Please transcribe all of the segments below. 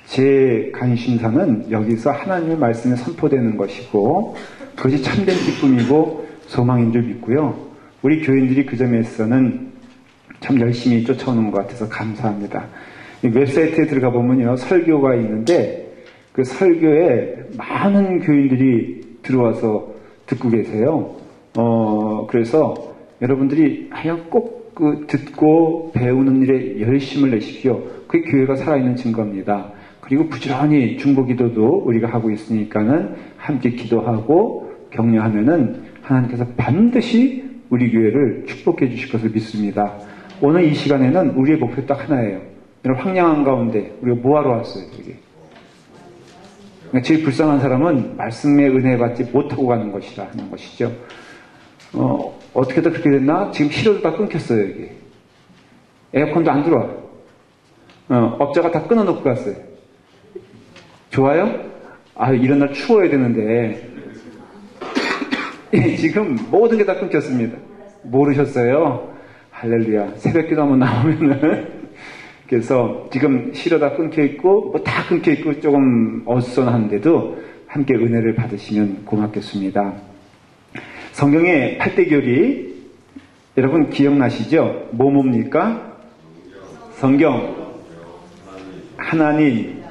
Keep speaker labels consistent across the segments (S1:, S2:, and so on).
S1: 제 관심사는 여기서 하나님의 말씀이 선포되는 것이고 그것이 참된 기쁨이고 소망인 줄 믿고요. 우리 교인들이 그 점에서는 참 열심히 쫓아오는 것 같아서 감사합니다. 이 웹사이트에 들어가 보면요, 설교가 있는데 그 설교에 많은 교인들이 들어와서 듣고 계세요. 그래서 여러분들이 하여 꼭 그 듣고 배우는 일에 열심을 내십시오. 그게 교회가 살아있는 증거입니다. 그리고 부지런히 중보기도도 우리가 하고 있으니까는 함께 기도하고 격려하면은 하나님께서 반드시 우리 교회를 축복해 주실 것을 믿습니다. 오늘 이 시간에는 우리의 목표 딱 하나예요. 이런 황량한 가운데 우리가 뭐하러 왔어요, 여기? 그러니까 제일 불쌍한 사람은 말씀의 은혜 받지 못하고 가는 것이라 하는 것이죠. 어떻게든 그렇게 됐나? 지금 시료도 다 끊겼어요, 여기. 에어컨도 안 들어와. 업자가 다 끊어놓고 갔어요. 좋아요? 이런 날 추워야 되는데. 지금 모든 게 다 끊겼습니다. 모르셨어요? 할렐루야. 새벽기도 한번 나오면은. 그래서 지금 시료 다 끊겨있고, 뭐 다 끊겨있고 조금 어수선한데도 함께 은혜를 받으시면 고맙겠습니다. 성경의 8대교리, 여러분 기억나시죠? 뭡니까? 성경, 하나님,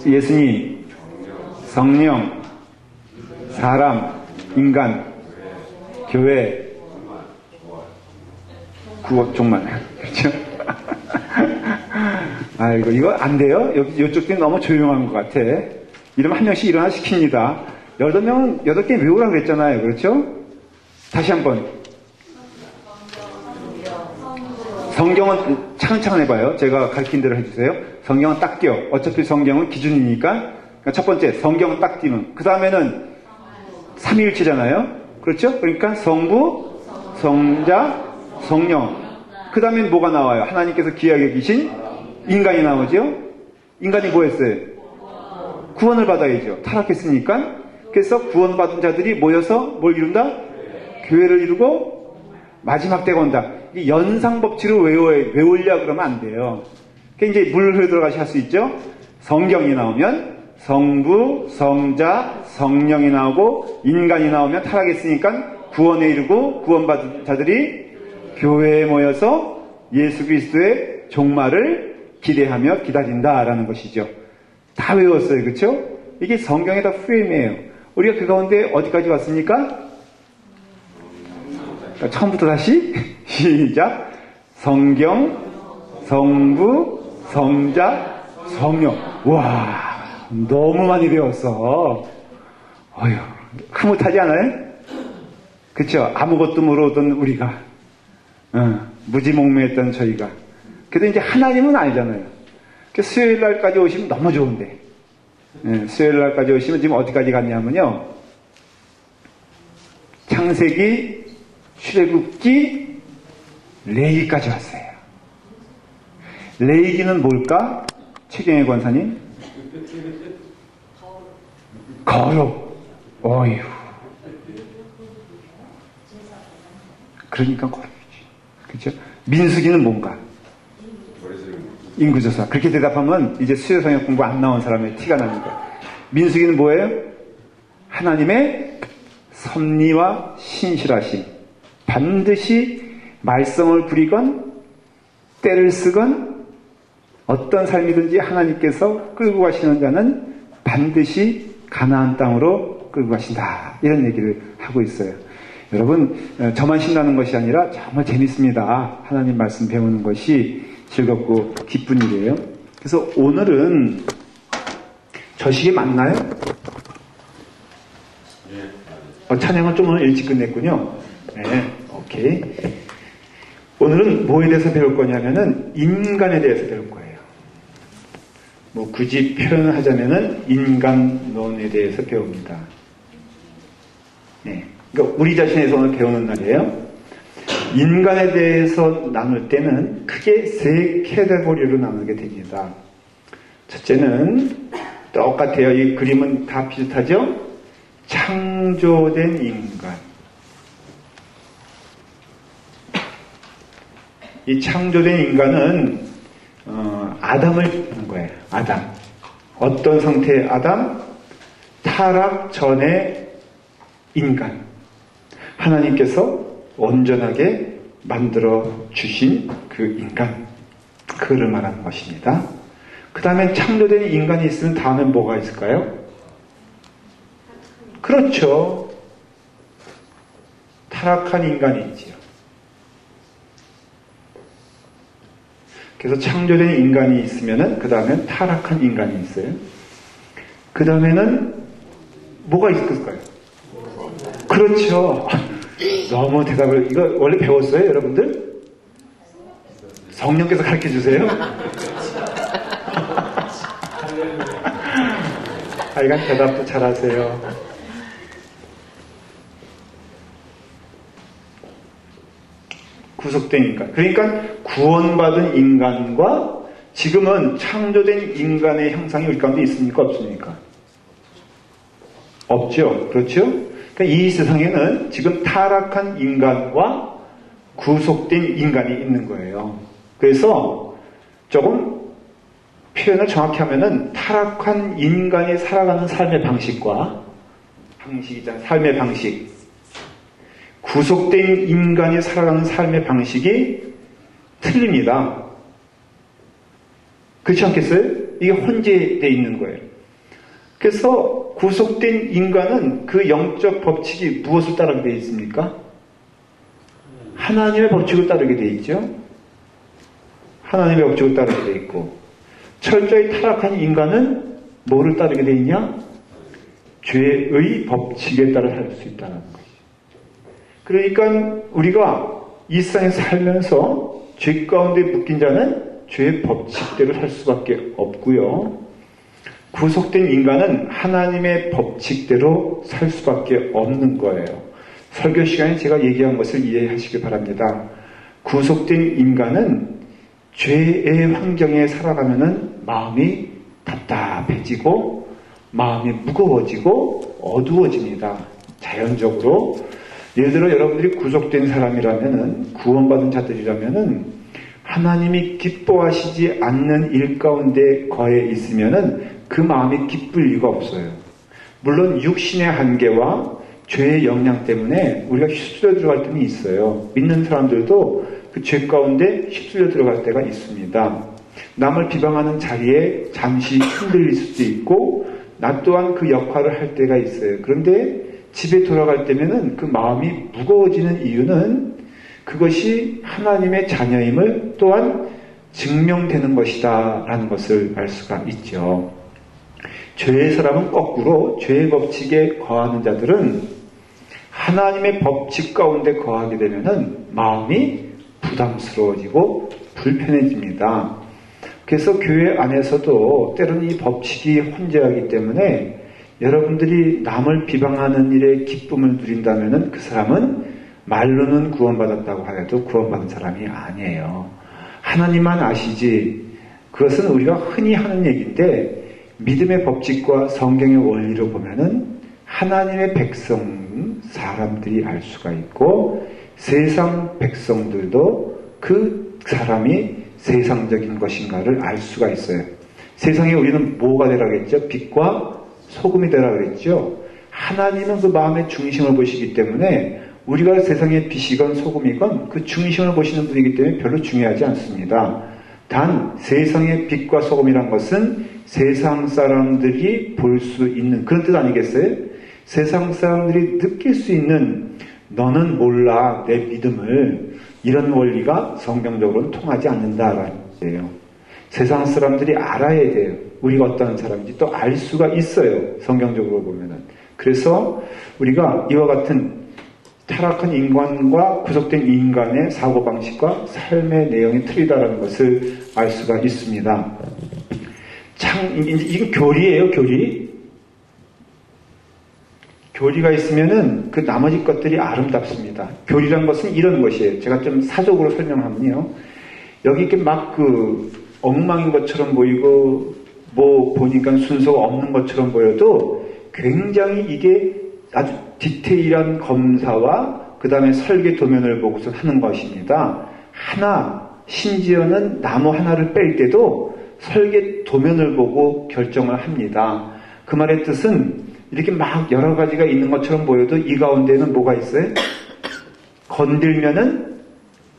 S1: 예수님, 성령, 사람, 인간, 교회, 구원, 종말. 그렇죠? 아이고, 이거 안 돼요? 이쪽 때 너무 조용한 것 같아. 이러면 한 명씩 일어나 시킵니다. 8명은 8개 외우라고 그랬잖아요. 그렇죠? 다시 한번. 성경은 차근차근 해봐요. 제가 가르친 대로 해주세요. 성경은 딱 띄워. 어차피 성경은 기준이니까. 그러니까 첫 번째, 성경은 딱 띄우는. 그 다음에는 삼위일체잖아요. 그렇죠? 그러니까 성부, 성자, 성령. 그 다음엔 뭐가 나와요? 하나님께서 귀하게 계신 인간이 나오죠? 인간이 뭐 했어요? 구원을 받아야죠. 타락했으니까. 그래서 구원받은 자들이 모여서 뭘 이룬다? 교회를 이루고 마지막 때가 온다. 이 연상법칙으로 외우려 그러면 안 돼요. 그러니까 이제 물 흐르 들어가시 할 수 있죠? 성경이 나오면 성부, 성자, 성령이 나오고 인간이 나오면 타락했으니까 구원에 이르고 구원받은 자들이 교회에 모여서 예수 그리스도의 종말을 기대하며 기다린다라는 것이죠. 다 외웠어요. 그렇죠? 이게 성경의 다 프레임이에요. 우리가 그 가운데 어디까지 왔습니까? 처음부터 다시 시작. 성경, 성부, 성자, 성령. 와, 너무 많이 배웠어. 어휴, 흐뭇하지 않아요? 그쵸? 아무것도 모르던 우리가, 무지몽매했던 저희가. 그래도 이제 하나님은 알잖아요. 수요일 날까지 오시면 너무 좋은데. 수요일 날까지 오시면 지금 어디까지 갔냐면요. 창세기, 출애굽기, 레위기까지 왔어요. 레위기는 뭘까? 최경혜 권사님? 거룩. 어휴. 그러니까 거룩이지. 그렇죠? 민수기는 뭔가? 인구조사. 그렇게 대답하면 이제 수요성역 공부 안 나온 사람의 티가 나는 거예요. 민수기는 뭐예요? 하나님의 섭리와 신실하심. 반드시 말썽을 부리건 때를 쓰건 어떤 삶이든지 하나님께서 끌고 가시는 자는 반드시 가나안 땅으로 끌고 가신다. 이런 얘기를 하고 있어요. 여러분, 저만 신나는 것이 아니라 정말 재밌습니다. 하나님 말씀 배우는 것이 즐겁고 기쁜 일이에요. 그래서 오늘은 저 시기 맞나요? 찬양은 좀 오늘 일찍 끝냈군요. 네, 오케이. 오늘은 뭐에 대해서 배울 거냐면은 인간에 대해서 배울 거예요. 뭐 굳이 표현을 하자면은 인간론에 대해서 배웁니다. 네, 그러니까 우리 자신에서 오늘 배우는 날이에요. 인간에 대해서 나눌 때는 크게 세 캐테고리로 나누게 됩니다. 첫째는 똑같아요. 이 그림은 다 비슷하죠? 창조된 인간. 이 창조된 인간은 아담을 보는 거예요. 아담. 어떤 상태의 아담? 타락 전의 인간. 하나님께서 온전하게 만들어 주신 그 인간. 그를 말하는 것입니다. 그 다음에 창조된 인간이 있으면 다음에 뭐가 있을까요? 그렇죠. 타락한 인간이 있지요. 그래서 창조된 인간이 있으면은 그 다음에 타락한 인간이 있어요. 그 다음에는 뭐가 있을까요? 그렇죠. 너무 대답을 이거 원래 배웠어요, 여러분들? 성령께서 가르쳐 주세요. 하여간 대답도 잘하세요. 구속된 인간. 그러니까 구원받은 인간과 지금은 창조된 인간의 형상이 우리 가운데 있습니까? 없습니까? 없죠. 그렇죠? 그러니까 이 세상에는 지금 타락한 인간과 구속된 인간이 있는 거예요. 그래서 조금 표현을 정확히 하면은 타락한 인간이 살아가는 삶의 방식과 삶의 방식, 구속된 인간이 살아가는 삶의 방식이 틀립니다. 그렇지 않겠어요? 이게 혼재되어 있는 거예요. 그래서 구속된 인간은 그 영적 법칙이 무엇을 따르게 되어 있습니까? 하나님의 법칙을 따르게 되어 있죠. 하나님의 법칙을 따르게 되어 있고, 철저히 타락한 인간은 뭐를 따르게 되어 있냐? 죄의 법칙에 따라 살 수 있다는 것이죠. 그러니까 우리가 이 세상에 살면서 죄 가운데 묶인 자는 죄의 법칙대로 살 수밖에 없고요. 구속된 인간은 하나님의 법칙대로 살 수밖에 없는 거예요. 설교 시간에 제가 얘기한 것을 이해하시기 바랍니다. 구속된 인간은 죄의 환경에 살아가면은 마음이 답답해지고 마음이 무거워지고 어두워집니다. 자연적으로. 예를 들어 여러분들이 구속된 사람이라면은, 구원받은 자들이라면은 하나님이 기뻐하시지 않는 일 가운데 거해 있으면은 그 마음이 기쁠 리가 없어요. 물론 육신의 한계와 죄의 영향 때문에 우리가 휩쓸려 들어갈 때는 있어요. 믿는 사람들도 그 죄 가운데 휩쓸려 들어갈 때가 있습니다. 남을 비방하는 자리에 잠시 흔들릴 수도 있고 나 또한 그 역할을 할 때가 있어요. 그런데 집에 돌아갈 때면은 그 마음이 무거워지는 이유는 그것이 하나님의 자녀임을 또한 증명되는 것이다 라는 것을 알 수가 있죠. 죄의 사람은 거꾸로 죄의 법칙에 거하는 자들은 하나님의 법칙 가운데 거하게 되면은 마음이 부담스러워지고 불편해집니다. 그래서 교회 안에서도 때로는 이 법칙이 혼재하기 때문에 여러분들이 남을 비방하는 일에 기쁨을 누린다면은 그 사람은 말로는 구원받았다고 하여도 구원받은 사람이 아니에요. 하나님만 아시지. 그것은 우리가 흔히 하는 얘기인데 믿음의 법칙과 성경의 원리로 보면은 하나님의 백성 사람들이 알 수가 있고 세상 백성들도 그 사람이 세상적인 것인가를 알 수가 있어요. 세상에 우리는 뭐가 되라 그랬죠? 빛과 소금이 되라 그랬죠? 하나님은 그 마음의 중심을 보시기 때문에 우리가 세상의 빛이건 소금이건 그 중심을 보시는 분이기 때문에 별로 중요하지 않습니다. 단 세상의 빛과 소금이란 것은 세상 사람들이 볼 수 있는 그런 뜻 아니겠어요? 세상 사람들이 느낄 수 있는 너는 몰라 내 믿음을, 이런 원리가 성경적으로는 통하지 않는다라는 거예요. 세상 사람들이 알아야 돼요. 우리가 어떤 사람인지 또 알 수가 있어요. 성경적으로 보면은. 그래서 우리가 이와 같은 타락한 인간과 구속된 인간의 사고방식과 삶의 내용이 틀리다라는 것을 알 수가 있습니다. 이게 교리예요, 교리. 교리가 있으면은 그 나머지 것들이 아름답습니다. 교리란 것은 이런 것이에요. 제가 좀 사적으로 설명하면요. 여기 이렇게 막 엉망인 것처럼 보이고, 보니까 순서가 없는 것처럼 보여도 굉장히 이게 아주 디테일한 검사와 그 다음에 설계 도면을 보고서 하는 것입니다. 심지어는 나무 하나를 뺄 때도 설계 도면을 보고 결정을 합니다. 그 말의 뜻은 이렇게 막 여러 가지가 있는 것처럼 보여도 이 가운데는 뭐가 있어요? 건들면은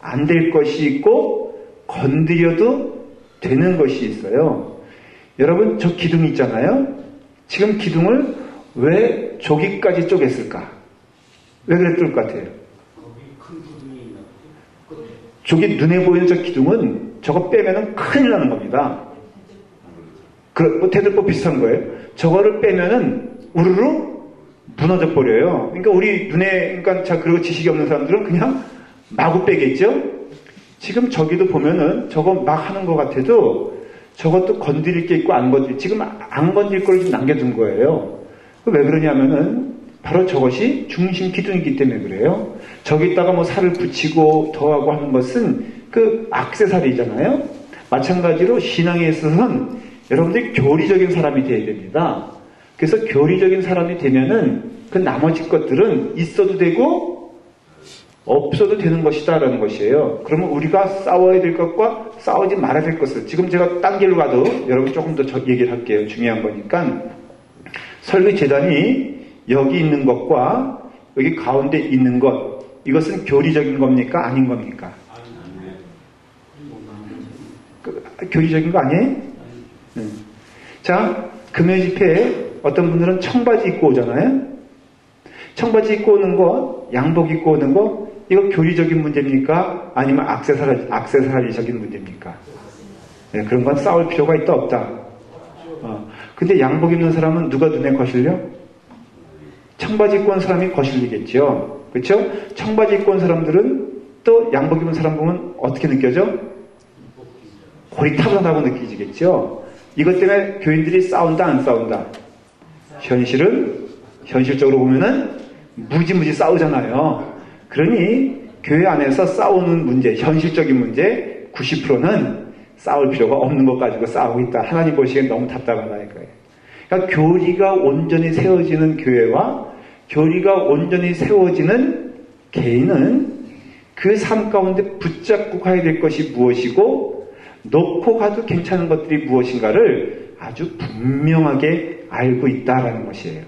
S1: 안 될 것이 있고 건드려도 되는 것이 있어요. 여러분 저 기둥 있잖아요. 지금 기둥을 왜 저기까지 쪼갰을까? 왜 그랬을 것 같아요? 저기 눈에 보이는 저 기둥은 저거 빼면은 큰일 나는 겁니다. 뭐 테들보 비슷한 거예요. 저거를 빼면은 우르르 무너져 버려요. 그러니까 우리 눈에, 그러니까 자, 그리고 지식이 없는 사람들은 그냥 마구 빼겠죠? 지금 저기도 보면은 저거 막 하는 것 같아도 저것도 건드릴 게 있고 안 건드릴, 지금 안 건드릴 걸 좀 남겨둔 거예요. 왜 그러냐면은 바로 저것이 중심 기둥이기 때문에 그래요. 저기다가 뭐 살을 붙이고 더하고 하는 것은 그 액세서리잖아요. 마찬가지로 신앙에 있어서는 여러분들이 교리적인 사람이 되어야 됩니다. 그래서 교리적인 사람이 되면은 그 나머지 것들은 있어도 되고 없어도 되는 것이다라는 것이에요. 그러면 우리가 싸워야 될 것과 싸우지 말아야 될 것을, 지금 제가 딴 길로 가도 여러분 조금 더 얘기를 할게요. 중요한 거니까. 설교재단이 여기 있는 것과 여기 가운데 있는 것, 이것은 교리적인 겁니까? 아닌 겁니까? 교리적인 거 아니에요? 자, 금요 집회에 어떤 분들은 청바지 입고 오잖아요. 청바지 입고 오는 것, 양복 입고 오는 것, 이거 교리적인 문제입니까? 아니면 액세서리적인 문제입니까? 네, 그런 건 싸울 필요가 있다 없다. 근데 양복 입는 사람은 누가 눈에 거슬려? 청바지 입고 온 사람이 거슬리겠죠. 그렇죠? 청바지 입고 온 사람들은 또 양복 입은 사람 보면 어떻게 느껴져? 고리타분하다고 느끼지겠죠. 이것 때문에 교인들이 싸운다 안 싸운다? 현실적으로 보면은 무지무지 싸우잖아요. 그러니 교회 안에서 싸우는 문제, 현실적인 문제 90%는 싸울 필요가 없는 것 가지고 싸우고 있다. 하나님 보시기엔 너무 답답하다는 거예요. 그러니까 교리가 온전히 세워지는 교회와 교리가 온전히 세워지는 개인은 그 삶 가운데 붙잡고 가야 될 것이 무엇이고 놓고 가도 괜찮은 것들이 무엇인가를 아주 분명하게 알고 있다라는 것이에요.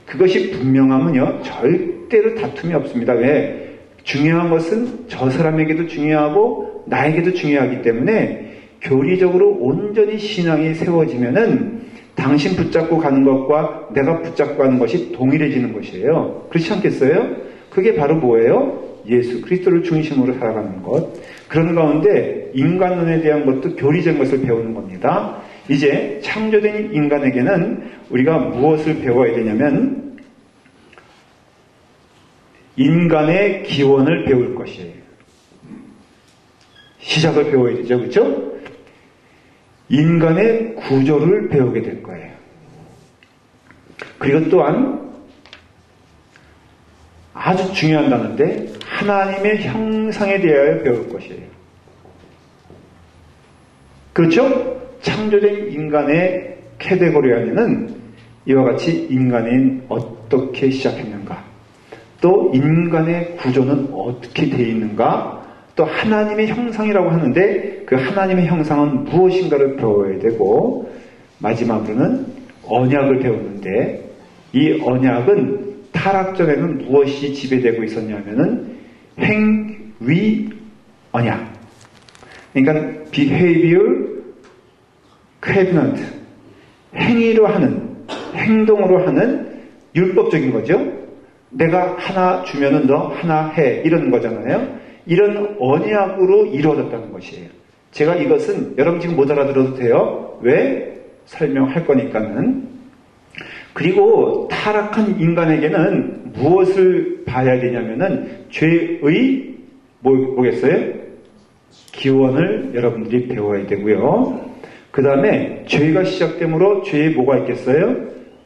S1: 그것이 분명하면요 절대로 다툼이 없습니다. 왜? 중요한 것은 저 사람에게도 중요하고 나에게도 중요하기 때문에 교리적으로 온전히 신앙이 세워지면은 당신 붙잡고 가는 것과 내가 붙잡고 가는 것이 동일해지는 것이에요. 그렇지 않겠어요? 그게 바로 뭐예요? 예수 그리스도를 중심으로 살아가는 것. 그런 가운데 인간론에 대한 것도 교리적인 것을 배우는 겁니다. 이제 창조된 인간에게는 우리가 무엇을 배워야 되냐면 인간의 기원을 배울 것이에요. 시작을 배워야 되죠. 그렇죠? 인간의 구조를 배우게 될 거예요. 그리고 또한 아주 중요한 단어인데 하나님의 형상에 대하여 배울 것이에요. 그렇죠? 창조된 인간의 카테고리 안에는 이와 같이 인간은 어떻게 시작했는가, 또 인간의 구조는 어떻게 되어 있는가, 또 하나님의 형상이라고 하는데 그 하나님의 형상은 무엇인가를 배워야 되고, 마지막으로는 언약을 배우는데 이 언약은 타락전에는 무엇이 지배되고 있었냐면은 행위 언약, 그러니까 behavior covenant, 행위로 하는, 행동으로 하는 율법적인 거죠. 내가 하나 주면은 너 하나 해, 이런 거잖아요. 이런 언약으로 이루어졌다는 것이에요. 제가 이것은 여러분 지금 못 알아들어도 돼요. 왜? 설명할 거니까는. 그리고 타락한 인간에게는 무엇을 봐야 되냐면은 죄의 뭐겠어요? 기원을 여러분들이 배워야 되고요. 그 다음에 죄가 시작되므로 죄에 뭐가 있겠어요?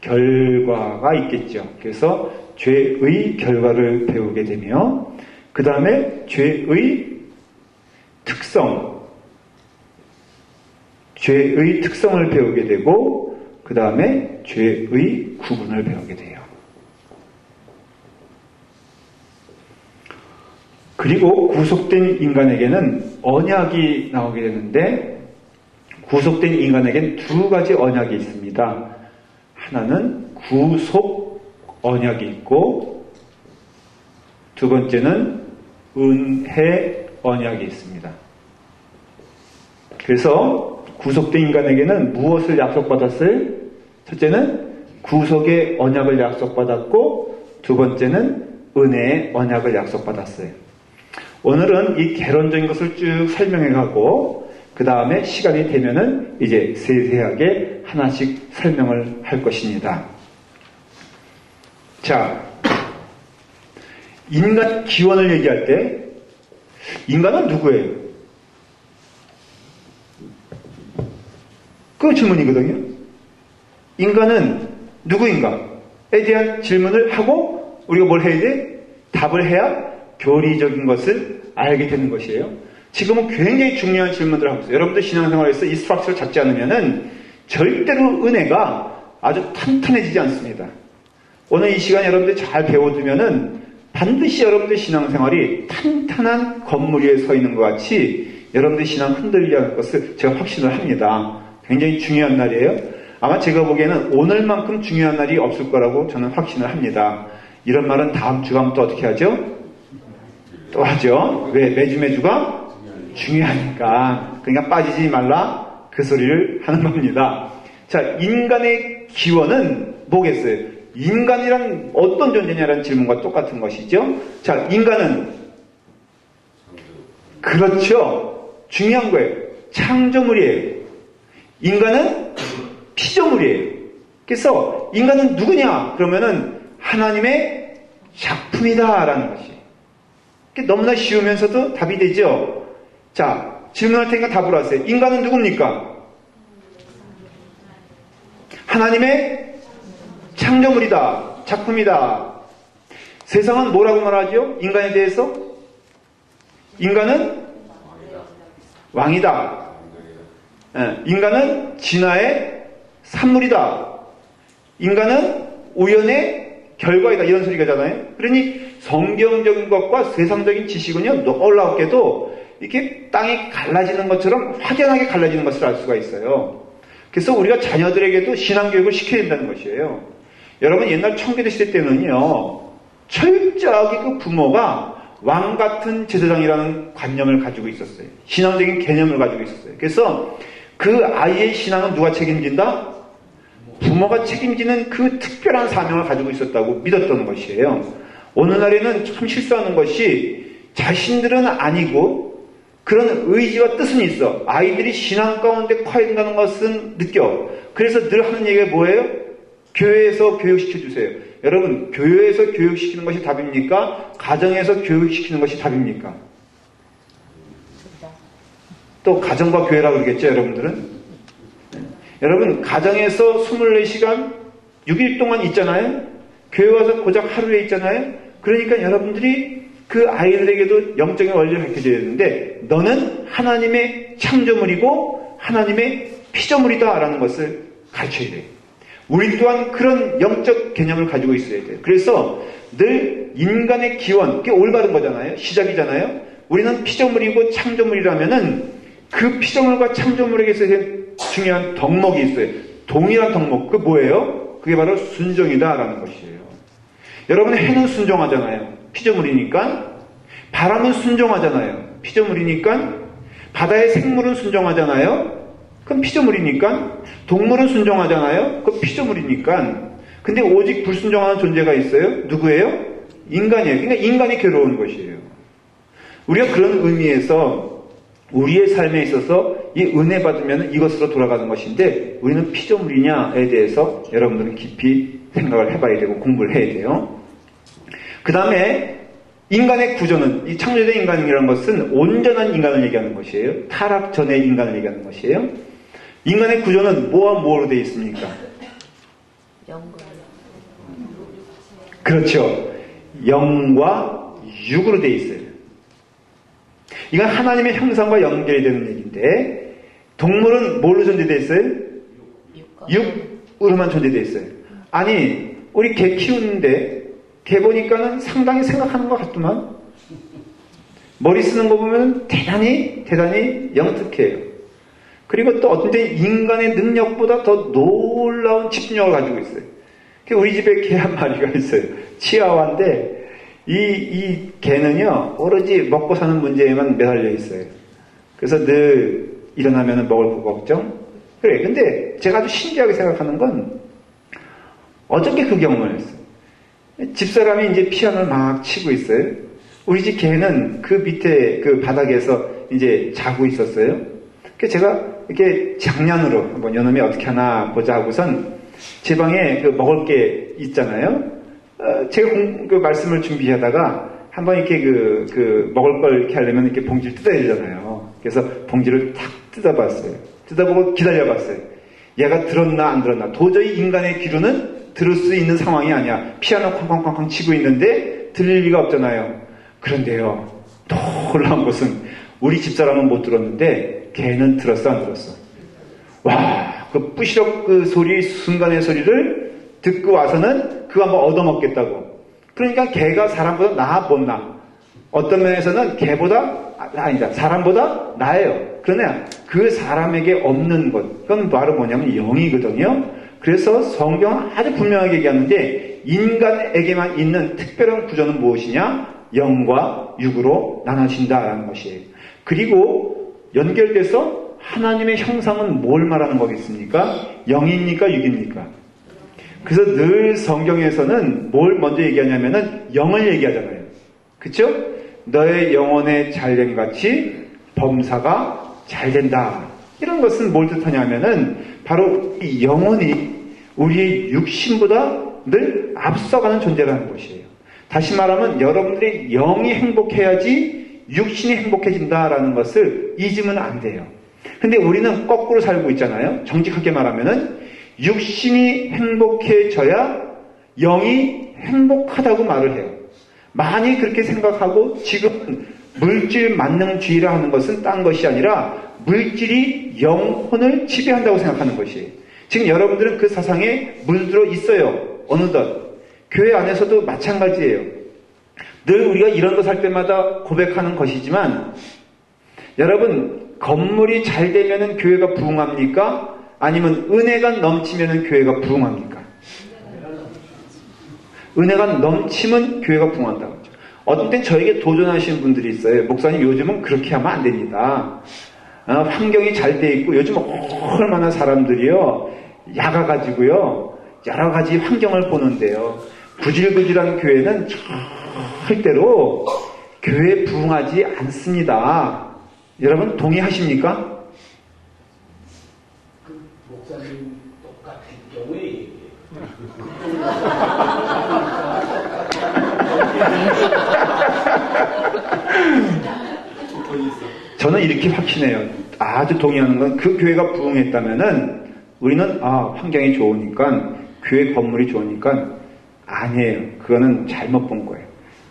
S1: 결과가 있겠죠. 그래서 죄의 결과를 배우게 되며, 그 다음에 죄의 특성을 배우게 되고, 그 다음에 죄의 구분을 배우게 돼요. 그리고 구속된 인간에게는 언약이 나오게 되는데, 구속된 인간에겐 두 가지 언약이 있습니다. 하나는 구속 언약이 있고 두 번째는 은혜 언약이 있습니다. 그래서 구속된 인간에게는 무엇을 약속받았어요? 첫째는 구속의 언약을 약속받았고 두 번째는 은혜의 언약을 약속받았어요. 오늘은 이 개론적인 것을 쭉 설명해가고 그 다음에 시간이 되면은 이제 세세하게 하나씩 설명을 할 것입니다. 자, 인간 기원을 얘기할 때 인간은 누구예요? 그 질문이거든요. 인간은 누구인가에 대한 질문을 하고 우리가 뭘 해야 돼? 답을 해야 교리적인 것을 알게 되는 것이에요. 지금은 굉장히 중요한 질문들을 하고 있어요. 여러분들 신앙생활에서 이 스트럭처를 잡지 않으면은 절대로 은혜가 아주 탄탄해지지 않습니다. 오늘 이 시간 여러분들이 잘 배워두면은 반드시 여러분들 신앙생활이 탄탄한 건물 위에 서 있는 것 같이 여러분들 신앙 흔들리지 않을 것을 제가 확신을 합니다. 굉장히 중요한 날이에요. 아마 제가 보기에는 오늘만큼 중요한 날이 없을 거라고 저는 확신을 합니다. 이런 말은 다음 주가 하면 또 어떻게 하죠? 또 하죠. 왜? 매주가 중요하니까. 그러니까 빠지지 말라 그 소리를 하는 겁니다. 자, 인간의 기원은 뭐겠어요? 인간이란 어떤 존재냐라는 질문과 똑같은 것이죠. 자, 인간은 그렇죠. 중요한 거예요. 창조물이에요. 인간은 피조물이에요. 그래서 인간은 누구냐? 그러면은 하나님의 작품이다라는 것이. 너무나 쉬우면서도 답이 되죠. 자, 질문할 테니까 답을 하세요. 인간은 누굽니까? 하나님의 창조물이다. 작품이다. 세상은 뭐라고 말하죠? 인간에 대해서? 인간은 왕이다. 인간은 진화의 산물이다. 인간은 우연의 결과이다. 이런 소리가잖아요. 그러니 성경적인 것과 세상적인 지식은요, 놀랍게도 이렇게 땅이 갈라지는 것처럼 확연하게 갈라지는 것을 알 수가 있어요. 그래서 우리가 자녀들에게도 신앙교육을 시켜야 된다는 것이에요. 여러분 옛날 청교도 시대 때는요, 철저하게 그 부모가 왕 같은 제사장이라는 관념을 가지고 있었어요. 신앙적인 개념을 가지고 있었어요. 그래서 그 아이의 신앙은 누가 책임진다? 부모가 책임지는 그 특별한 사명을 가지고 있었다고 믿었던 것이에요. 오늘날에는 참 실수하는 것이 자신들은 아니고 그런 의지와 뜻은 있어. 아이들이 신앙 가운데 커야 된다는 것은 느껴. 그래서 늘 하는 얘기가 뭐예요? 교회에서 교육시켜주세요. 여러분, 교회에서 교육시키는 것이 답입니까? 가정에서 교육시키는 것이 답입니까? 또 가정과 교회라고 그러겠죠, 여러분들은? 여러분, 가정에서 24시간 6일 동안 있잖아요? 교회 와서 고작 하루에 있잖아요? 그러니까 여러분들이 그 아이들에게도 영적인 원리를 가르쳐줘야 되는데, 너는 하나님의 창조물이고 하나님의 피조물이다라는 것을 가르쳐야 돼요. 우리 또한 그런 영적 개념을 가지고 있어야 돼요. 그래서 늘 인간의 기원, 그게 올바른 거잖아요. 시작이잖아요. 우리는 피조물이고 창조물이라면은 그 피조물과 창조물에게서 중요한 덕목이 있어요. 동일한 덕목. 그게 뭐예요? 그게 바로 순종이다라는 것이에요. 여러분, 해는 순종하잖아요. 피조물이니까. 바람은 순종하잖아요. 피조물이니까. 바다의 생물은 순종하잖아요. 그럼 피조물이니까. 동물은 순종하잖아요. 그럼 피조물이니까. 근데 오직 불순종하는 존재가 있어요. 누구예요? 인간이에요. 그러니까 인간이 괴로운 것이에요. 우리가 그런 의미에서 우리의 삶에 있어서 이 은혜 받으면 이것으로 돌아가는 것인데, 우리는 피조물이냐에 대해서 여러분들은 깊이 생각을 해봐야 되고 공부를 해야 돼요. 그 다음에 인간의 구조는, 이 창조된 인간이라는 것은 온전한 인간을 얘기하는 것이에요. 타락 전의 인간을 얘기하는 것이에요. 인간의 구조는 뭐와 뭐로 되어 있습니까?
S2: 영과
S1: 그렇죠. 영과 육으로 되어 있어요. 이건 하나님의 형상과 연결이 되는 얘기인데, 동물은 뭘로 존재되어 있어요? 육으로만 존재되어 있어요. 아니, 우리 개 키우는데 개 보니까는 상당히 생각하는 것 같더만, 머리 쓰는 거 보면 대단히 영특해요. 그리고 또 어떤 때 인간의 능력보다 더 놀라운 집중력을 가지고 있어요. 우리 집에 개 한 마리가 있어요. 치아와인데 이 개는요 오로지 먹고 사는 문제에만 매달려 있어요. 그래서 늘 일어나면 먹을 거 걱정. 그래. 근데 제가 아주 신기하게 생각하는 건 어저께 그 경험을 했어요. 집사람이 이제 피아노를 막 치고 있어요. 우리 집 개는 그 밑에 그 바닥에서 이제 자고 있었어요. 그래서 제가 이렇게 장난으로 한번 요놈이 어떻게 하나 보자 하고선 제 방에 그 먹을 게 있잖아요. 제가 그 말씀을 준비하다가 한번 이렇게 그 먹을 걸 이렇게 하려면 이렇게 봉지를 뜯어야 되잖아요. 그래서 봉지를 탁 뜯어봤어요. 뜯어보고 기다려봤어요. 얘가 들었나 안 들었나. 도저히 인간의 귀로는 들을 수 있는 상황이 아니야. 피아노 쾅쾅쾅쾅 치고 있는데 들릴 리가 없잖아요. 그런데요, 놀라운 것은 우리 집사람은 못 들었는데 걔는 들었어 안 들었어? 와, 그 뿌시럭 그 소리, 순간의 소리를 듣고 와서는 그거 한번 얻어먹겠다고. 그러니까 걔가 사람보다 나아 못나. 어떤 면에서는 걔보다 아니다, 사람보다 나아요. 그러나 그 사람에게 없는 것, 그건 바로 뭐냐면 영이거든요. 그래서 성경은 아주 분명하게 얘기하는데 인간에게만 있는 특별한 구조는 무엇이냐? 영과 육으로 나눠진다라는 것이에요. 그리고 연결돼서 하나님의 형상은 뭘 말하는 거겠습니까? 영입니까? 육입니까? 그래서 늘 성경에서는 뭘 먼저 얘기하냐면은 영을 얘기하잖아요. 그쵸? 너의 영혼의 잘됨같이 범사가 잘된다. 이런 것은 뭘 뜻하냐면은 바로 이 영혼이 우리의 육신보다 늘 앞서가는 존재라는 것이에요. 다시 말하면 여러분들의 영이 행복해야지 육신이 행복해진다라는 것을 잊으면 안 돼요. 근데 우리는 거꾸로 살고 있잖아요. 정직하게 말하면은 육신이 행복해져야 영이 행복하다고 말을 해요. 많이 그렇게 생각하고 지금 물질 만능주의라 하는 것은 딴 것이 아니라 물질이 영혼을 지배한다고 생각하는 것이에요. 지금 여러분들은 그 사상에 물들어 있어요. 어느덧. 교회 안에서도 마찬가지예요. 늘 우리가 이런 것 할 때마다 고백하는 것이지만 여러분, 건물이 잘 되면 교회가 부흥합니까? 아니면 은혜가 넘치면 교회가 부흥합니까? 은혜가 넘치면 교회가 부흥한다고 하죠. 어떤 땐 저에게 도전하시는 분들이 있어요. 목사님, 요즘은 그렇게 하면 안 됩니다. 환경이 잘 돼 있고 요즘 얼마나 사람들이요 야가가지고요 여러 가지 환경을 보는데요. 구질구질한 교회는 절대로 교회 부흥하지 않습니다. 여러분 동의하십니까?
S3: 목사님 똑같은 경우에
S1: 저는 이렇게 확신해요. 아주 동의하는 건 그 교회가 부흥했다면은 우리는 환경이 좋으니까 교회 건물이 좋으니까 아니에요. 그거는 잘못 본 거예요.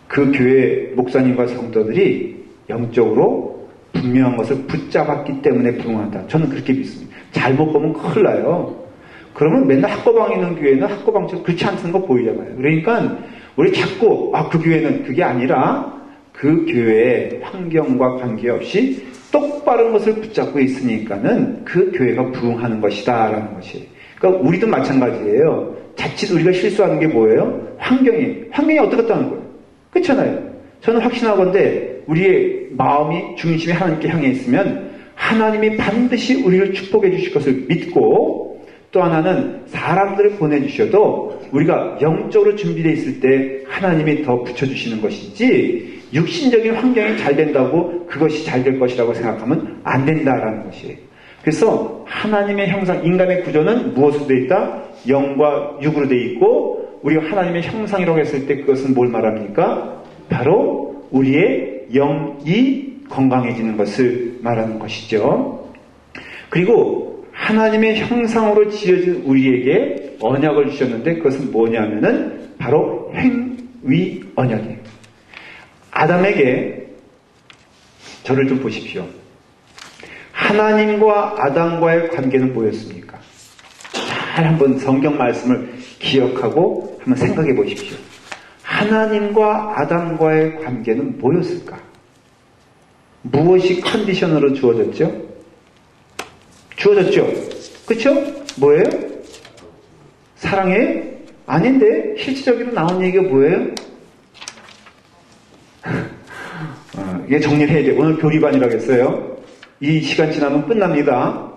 S1: 그 교회 목사님과 성도들이 영적으로 분명한 것을 붙잡았기 때문에 부흥한다. 저는 그렇게 믿습니다. 잘못 보면 큰일 나요. 그러면 맨날 학고방 있는 교회는 학고방처럼 그렇지 않다는 거 보이잖아요. 그러니까 우리 자꾸 그 교회는 그게 아니라 그 교회의 환경과 관계없이 똑바른 것을 붙잡고 있으니까는 그 교회가 부흥하는 것이다 라는 것이에요. 그러니까 우리도 마찬가지예요. 자칫 우리가 실수하는 게 뭐예요? 환경이 어떻겠다는 거예요. 그렇잖아요. 저는 확신하건대 우리의 마음이 중심이 하나님께 향해 있으면 하나님이 반드시 우리를 축복해 주실 것을 믿고 또 하나는 사람들을 보내주셔도 우리가 영적으로 준비되어 있을 때 하나님이 더 붙여주시는 것이지 육신적인 환경이 잘 된다고 그것이 잘 될 것이라고 생각하면 안 된다라는 것이에요. 그래서 하나님의 형상, 인간의 구조는 무엇으로 되어 있다? 영과 육으로 되어 있고 우리가 하나님의 형상이라고 했을 때 그것은 뭘 말합니까? 바로 우리의 영이 건강해지는 것을 말하는 것이죠. 그리고 하나님의 형상으로 지어진 우리에게 언약을 주셨는데 그것은 뭐냐면은 바로 행위 언약이에요. 아담에게 저를 좀 보십시오. 하나님과 아담과의 관계는 뭐였습니까? 잘 한번 성경 말씀을 기억하고 한번 생각해 보십시오. 하나님과 아담과의 관계는 뭐였을까? 무엇이 컨디션으로 주어졌죠? 주어졌죠? 그쵸? 뭐예요? 사랑해? 아닌데 실질적으로 나온 얘기가 뭐예요? 이게 정리를 해야 돼요. 오늘 교리반이라고 했어요. 이 시간 지나면 끝납니다.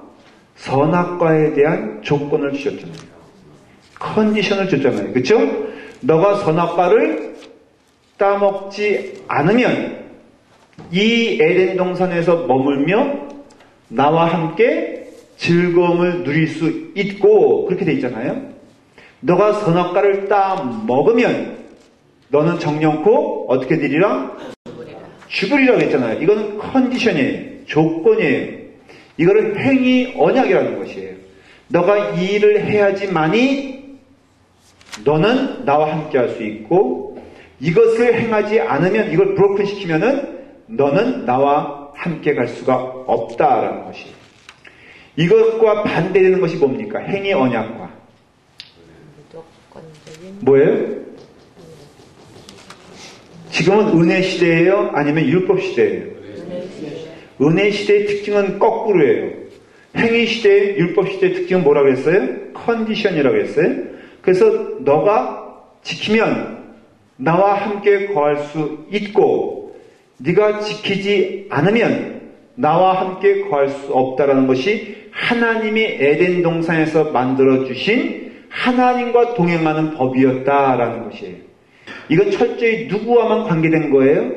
S1: 선악과에 대한 조건을 주셨잖아요. 컨디션을 줬잖아요. 그쵸? 너가 선악과를 따먹지 않으면 이 에덴 동산에서 머물며 나와 함께 즐거움을 누릴 수 있고 그렇게 돼 있잖아요. 너가 선악과를 따먹으면 너는 정령코 어떻게 되리라? 죽으리라고 했잖아요. 이거는 컨디션이에요. 조건이에요. 이거를 행위 언약이라는 것이에요. 너가 이 일을 해야지만이 너는 나와 함께 할 수 있고 이것을 행하지 않으면 이걸 브로큰 시키면은 너는 나와 함께 갈 수가 없다라는 것이에요. 이것과 반대되는 것이 뭡니까? 행위 언약과. 뭐예요? 지금은 은혜 시대예요? 아니면 율법 시대예요? 은혜 시대의 특징은 거꾸로예요. 행위 시대의 율법 시대의 특징은 뭐라고 했어요? 컨디션이라고 했어요. 그래서 너가 지키면 나와 함께 거할 수 있고 네가 지키지 않으면 나와 함께 거할 수 없다라는 것이 하나님이 에덴 동산에서 만들어주신 하나님과 동행하는 법이었다라는 것이에요. 이건 철저히 누구와만 관계된 거예요?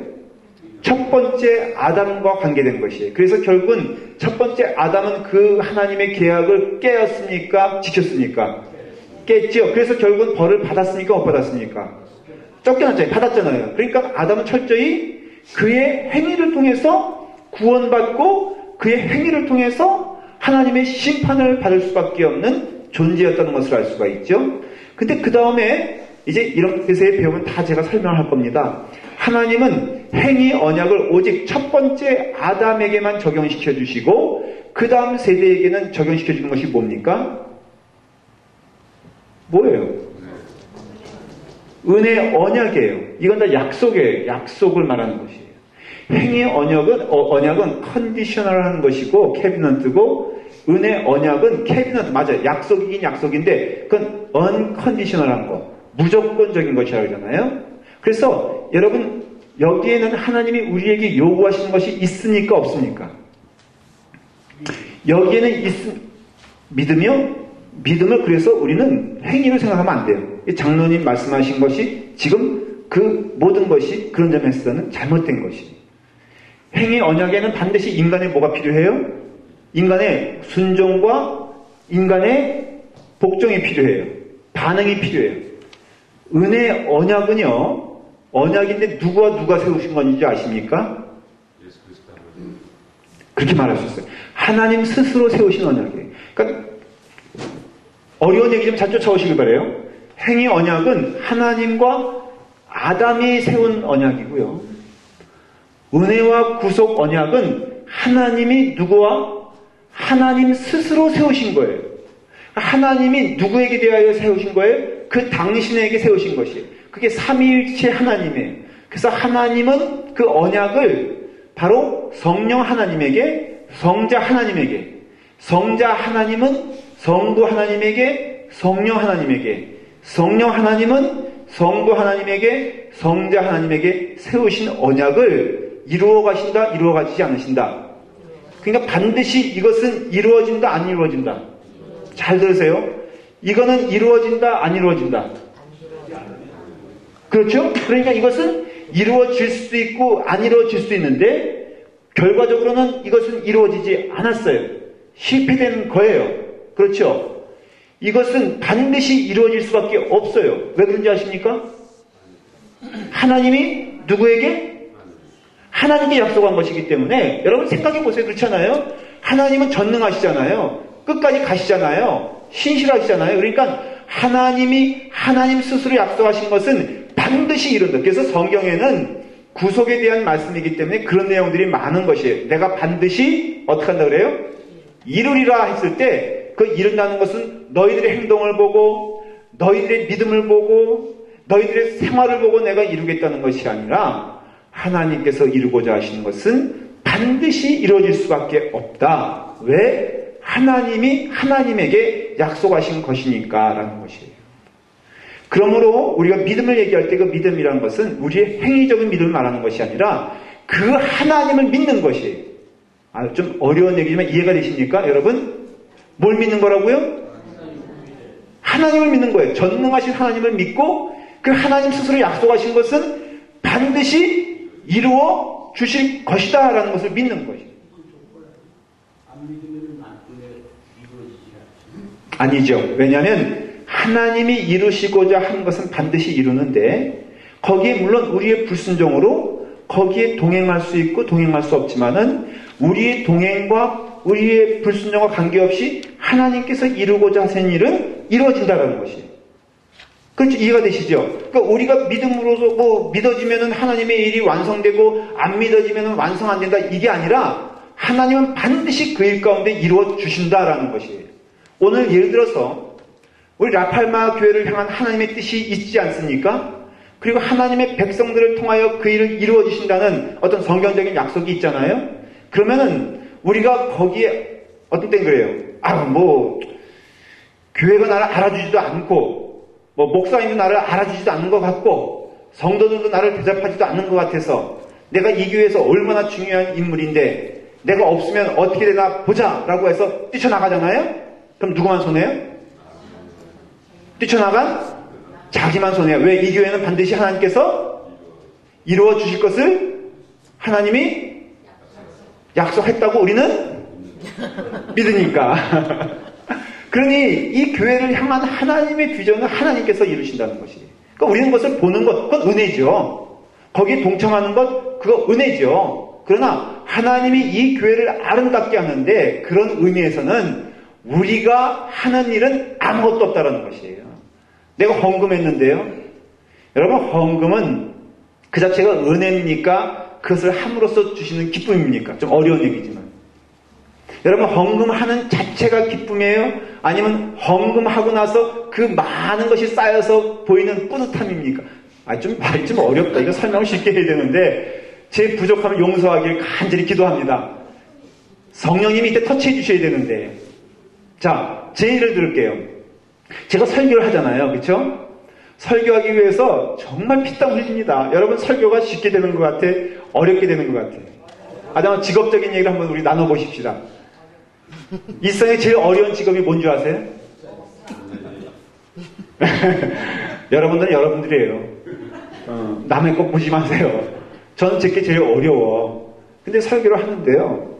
S1: 첫 번째 아담과 관계된 것이에요. 그래서 결국은 첫 번째 아담은 그 하나님의 계약을 깨었습니까? 지켰습니까? 깼죠. 그래서 결국은 벌을 받았습니까? 못 받았습니까? 쫓겨났잖아요. 받았잖아요. 그러니까 아담은 철저히 그의 행위를 통해서 구원받고 그의 행위를 통해서 하나님의 심판을 받을 수밖에 없는 존재였다는 것을 알 수가 있죠. 근데 그 다음에 이제 이런 데서의 배움은 다 제가 설명할 겁니다. 하나님은 행위 언약을 오직 첫 번째 아담에게만 적용시켜 주시고 그 다음 세대에게는 적용시켜 주는 것이 뭡니까? 뭐예요? 은혜 언약이에요. 이건 다 약속이에요. 약속을 말하는 것이에요. 행위 언약은 컨디셔널한 것이고 캐비넌트고 은혜 언약은 캐비넌트 맞아요. 약속이긴 약속인데 그건 언컨디셔널한 거. 무조건적인 것이라고 하잖아요. 그래서 여러분 여기에는 하나님이 우리에게 요구하시는 것이 있습니까? 없습니까? 여기에는 믿음을 그래서 우리는 행위로 생각하면 안 돼요. 장로님 말씀하신 것이 지금 그 모든 것이 그런 점에서는 잘못된 것이. 행위 언약에는 반드시 인간의 뭐가 필요해요? 인간의 순종과 인간의 복종이 필요해요. 반응이 필요해요. 은혜 언약은요, 언약인데 누가 세우신 건지 아십니까? 그렇게 말할 수 있어요. 하나님 스스로 세우신 언약이에요. 그러니까 어려운 얘기 좀 잘 쫓아오시길 바라요. 행위 언약은 하나님과 아담이 세운 언약이고요. 은혜와 구속 언약은 하나님이 누구와? 하나님 스스로 세우신 거예요. 하나님이 누구에게 대하여 세우신 거예요? 그 당신에게 세우신 것이에요. 그게 삼위일체 하나님이에요. 그래서 하나님은 그 언약을 바로 성령 하나님에게, 성자 하나님에게, 성자 하나님은 성부 하나님에게, 성령 하나님에게, 성령 하나님은 성부 하나님에게, 성자 하나님에게 세우신 언약을 이루어 가신다, 이루어 가시지 않으신다. 그러니까 반드시 이것은 이루어진다, 안 이루어진다. 잘 들으세요. 이거는 이루어진다, 안 이루어진다. 그렇죠? 그러니까 이것은 이루어질 수도 있고 안 이루어질 수도 있는데 결과적으로는 이것은 이루어지지 않았어요. 실패된 거예요. 그렇죠? 이것은 반드시 이루어질 수밖에 없어요. 왜 그런지 아십니까? 하나님이 누구에게? 하나님께 약속한 것이기 때문에 여러분 생각해 보세요. 그렇잖아요? 하나님은 전능하시잖아요. 끝까지 가시잖아요. 신실하시잖아요. 그러니까 하나님이 하나님 스스로 약속하신 것은 반드시 이룬다. 그래서 성경에는 구속에 대한 말씀이기 때문에 그런 내용들이 많은 것이에요. 내가 반드시 어떻게 한다 그래요? 이루리라 했을 때 그 이룬다는 것은 너희들의 행동을 보고 너희들의 믿음을 보고 너희들의 생활을 보고 내가 이루겠다는 것이 아니라 하나님께서 이루고자 하시는 것은 반드시 이루어질 수밖에 없다. 왜? 하나님이 하나님에게 약속하신 것이니까라는 것이에요. 그러므로 우리가 믿음을 얘기할 때 그 믿음이라는 것은 우리의 행위적인 믿음을 말하는 것이 아니라 그 하나님을 믿는 것이에요. 좀 어려운 얘기지만 이해가 되십니까? 여러분? 뭘 믿는 거라고요? 하나님을 믿는 거예요. 전능하신 하나님을 믿고 그 하나님 스스로 약속하신 것은 반드시 이루어 주실 것이다 라는 것을 믿는 것이에요.
S3: 안 믿으면 나중에 이루어지지 않죠.
S1: 아니죠. 왜냐하면 하나님이 이루시고자 한 것은 반드시 이루는데 거기에 물론 우리의 불순종으로 거기에 동행할 수 있고 동행할 수 없지만은 우리의 동행과 우리의 불순종과 관계없이 하나님께서 이루고자 하신 일은 이루어진다는 것이에요. 그렇죠? 이해가 되시죠? 그러니까 우리가 믿음으로서 뭐 믿어지면은 하나님의 일이 완성되고 안 믿어지면은 완성 안 된다 이게 아니라 하나님은 반드시 그 일 가운데 이루어 주신다라는 것이에요. 오늘 예를 들어서 우리 라팔마 교회를 향한 하나님의 뜻이 있지 않습니까? 그리고 하나님의 백성들을 통하여 그 일을 이루어 주신다는 어떤 성경적인 약속이 있잖아요. 그러면은 우리가 거기에 어떤 때는 그래요. 교회가 나를 알아주지도 않고 목사님도 나를 알아주지도 않는 것 같고 성도들도 나를 대접하지도 않는 것 같아서 내가 이 교회에서 얼마나 중요한 인물인데 내가 없으면 어떻게 되나 보자 라고 해서 뛰쳐나가잖아요. 그럼 누구만 손해요? 뛰쳐나간 자기만 손해요. 왜? 이 교회는 반드시 하나님께서 이루어 주실 것을 하나님이 약속했다고 우리는 믿으니까. 그러니 이 교회를 향한 하나님의 비전은 하나님께서 이루신다는 것이에요. 그러니까 우리는 그것을 보는 것, 그건 은혜죠. 거기에 동참하는 것, 그거 은혜죠. 그러나 하나님이 이 교회를 아름답게 하는데 그런 의미에서는 우리가 하는 일은 아무것도 없다는 것이에요. 내가 헌금했는데요. 여러분, 헌금은 그 자체가 은혜입니까? 그것을 함으로써 주시는 기쁨입니까? 좀 어려운 얘기지만. 여러분, 헌금하는 자체가 기쁨이에요? 아니면 헌금하고 나서 그 많은 것이 쌓여서 보이는 뿌듯함입니까? 좀 말이 좀 어렵다. 이거 설명을 쉽게 해야 되는데 제 부족함을 용서하길 간절히 기도합니다. 성령님이 이때 터치해 주셔야 되는데. 자, 제 예를 들을게요. 제가 설교를 하잖아요. 그렇죠? 설교하기 위해서 정말 피땀 흘립니다. 여러분, 설교가 쉽게 되는 것 같아? 어렵게 되는 것 같아? 아주 직업적인 얘기를 한번 우리 나눠보십시다. 이 세상에 제일 어려운 직업이 뭔지 아세요? 여러분들은 여러분들이에요. 남의 것 보지 마세요. 저는 제게 제일 어려워. 근데 설교를 하는데요.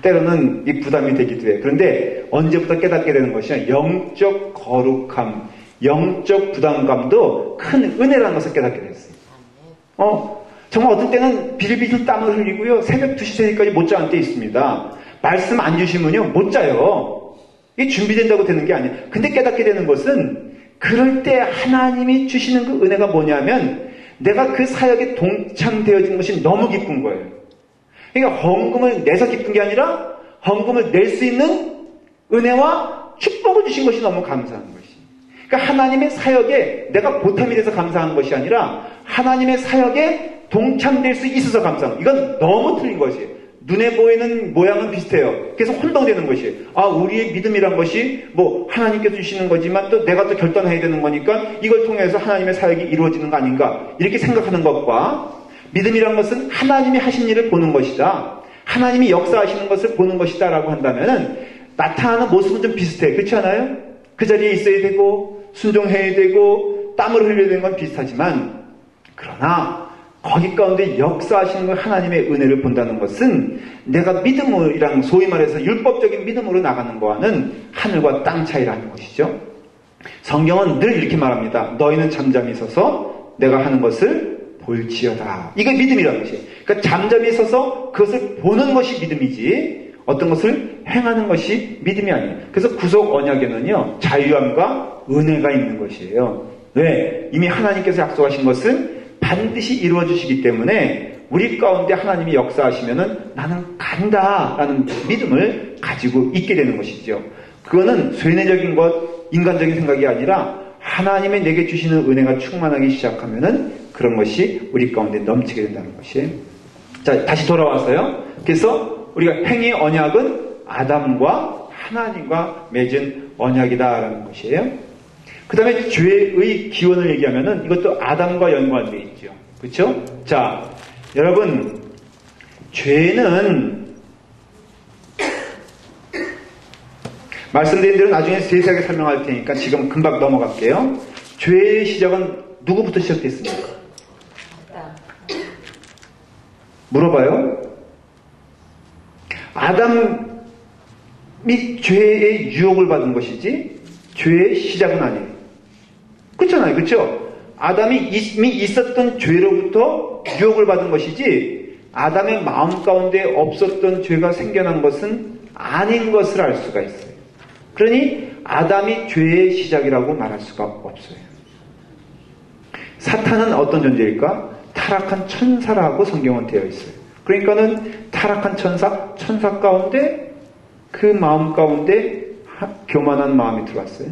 S1: 때로는 이 부담이 되기도 해요. 그런데 언제부터 깨닫게 되는 것이냐? 영적 거룩함, 영적 부담감도 큰 은혜라는 것을 깨닫게 됐어요. 정말 어떤 때는 비실비실 땀을 흘리고요. 새벽 2시, 3시까지 못 자는 때 있습니다. 말씀 안 주시면요. 못 자요. 이게 준비된다고 되는 게 아니에요. 근데 깨닫게 되는 것은 그럴 때 하나님이 주시는 그 은혜가 뭐냐면 내가 그 사역에 동참되어진 것이 너무 기쁜 거예요. 그러니까 헌금을 내서 기쁜 게 아니라 헌금을 낼 수 있는 은혜와 축복을 주신 것이 너무 감사한 것이. 그러니까 하나님의 사역에 내가 보탬이 돼서 감사한 것이 아니라 하나님의 사역에 동참될 수 있어서 감사한 것. 이건 너무 틀린 것이에요. 눈에 보이는 모양은 비슷해요. 그래서 혼동되는 것이에요. 우리의 믿음이란 것이 하나님께서 주시는 거지만 또 내가 또 결단해야 되는 거니까 이걸 통해서 하나님의 사역이 이루어지는 거 아닌가 이렇게 생각하는 것과 믿음이란 것은 하나님이 하신 일을 보는 것이다. 하나님이 역사하시는 것을 보는 것이다 라고 한다면은 나타나는 모습은 좀 비슷해. 그렇지 않아요? 그 자리에 있어야 되고 순종해야 되고 땀을 흘려야 되는 건 비슷하지만 그러나 거기 가운데 역사하시는 하나님의 은혜를 본다는 것은 내가 믿음이랑 소위 말해서 율법적인 믿음으로 나가는 거와는 하늘과 땅 차이라는 것이죠. 성경은 늘 이렇게 말합니다. 너희는 잠잠히 서서 내가 하는 것을 볼지어다. 이게 믿음이라는 것이에요. 그러니까 잠잠히 서서 그것을 보는 것이 믿음이지 어떤 것을 행하는 것이 믿음이 아니에요. 그래서 구속 언약에는요. 자유함과 은혜가 있는 것이에요. 왜? 이미 하나님께서 약속하신 것은 반드시 이루어 주시기 때문에 우리 가운데 하나님이 역사하시면은 나는 간다라는 믿음을 가지고 있게 되는 것이죠. 그거는 쇠뇌적인 것, 인간적인 생각이 아니라 하나님의 내게 주시는 은혜가 충만하기 시작하면은 그런 것이 우리 가운데 넘치게 된다는 것이에요. 자, 다시 돌아와서요. 그래서 우리가 행위 언약은 아담과 하나님과 맺은 언약이다라는 것이에요. 그 다음에 죄의 기원을 얘기하면은 이것도 아담과 연관되어 있죠. 그렇죠? 자, 여러분, 죄는 말씀드린 대로 나중에 세세하게 설명할 테니까 지금 금방 넘어갈게요. 죄의 시작은 누구부터 시작됐습니까? 물어봐요. 아담이 죄의 유혹을 받은 것이지 죄의 시작은 아니에요. 그렇잖아요. 그렇죠? 아담이 이미 있었던 죄로부터 유혹을 받은 것이지 아담의 마음 가운데 없었던 죄가 생겨난 것은 아닌 것을 알 수가 있어요. 그러니 아담이 죄의 시작이라고 말할 수가 없어요. 사탄은 어떤 존재일까? 타락한 천사라고 성경은 되어 있어요. 그러니까는 타락한 천사 가운데 그 마음 가운데 교만한 마음이 들어왔어요.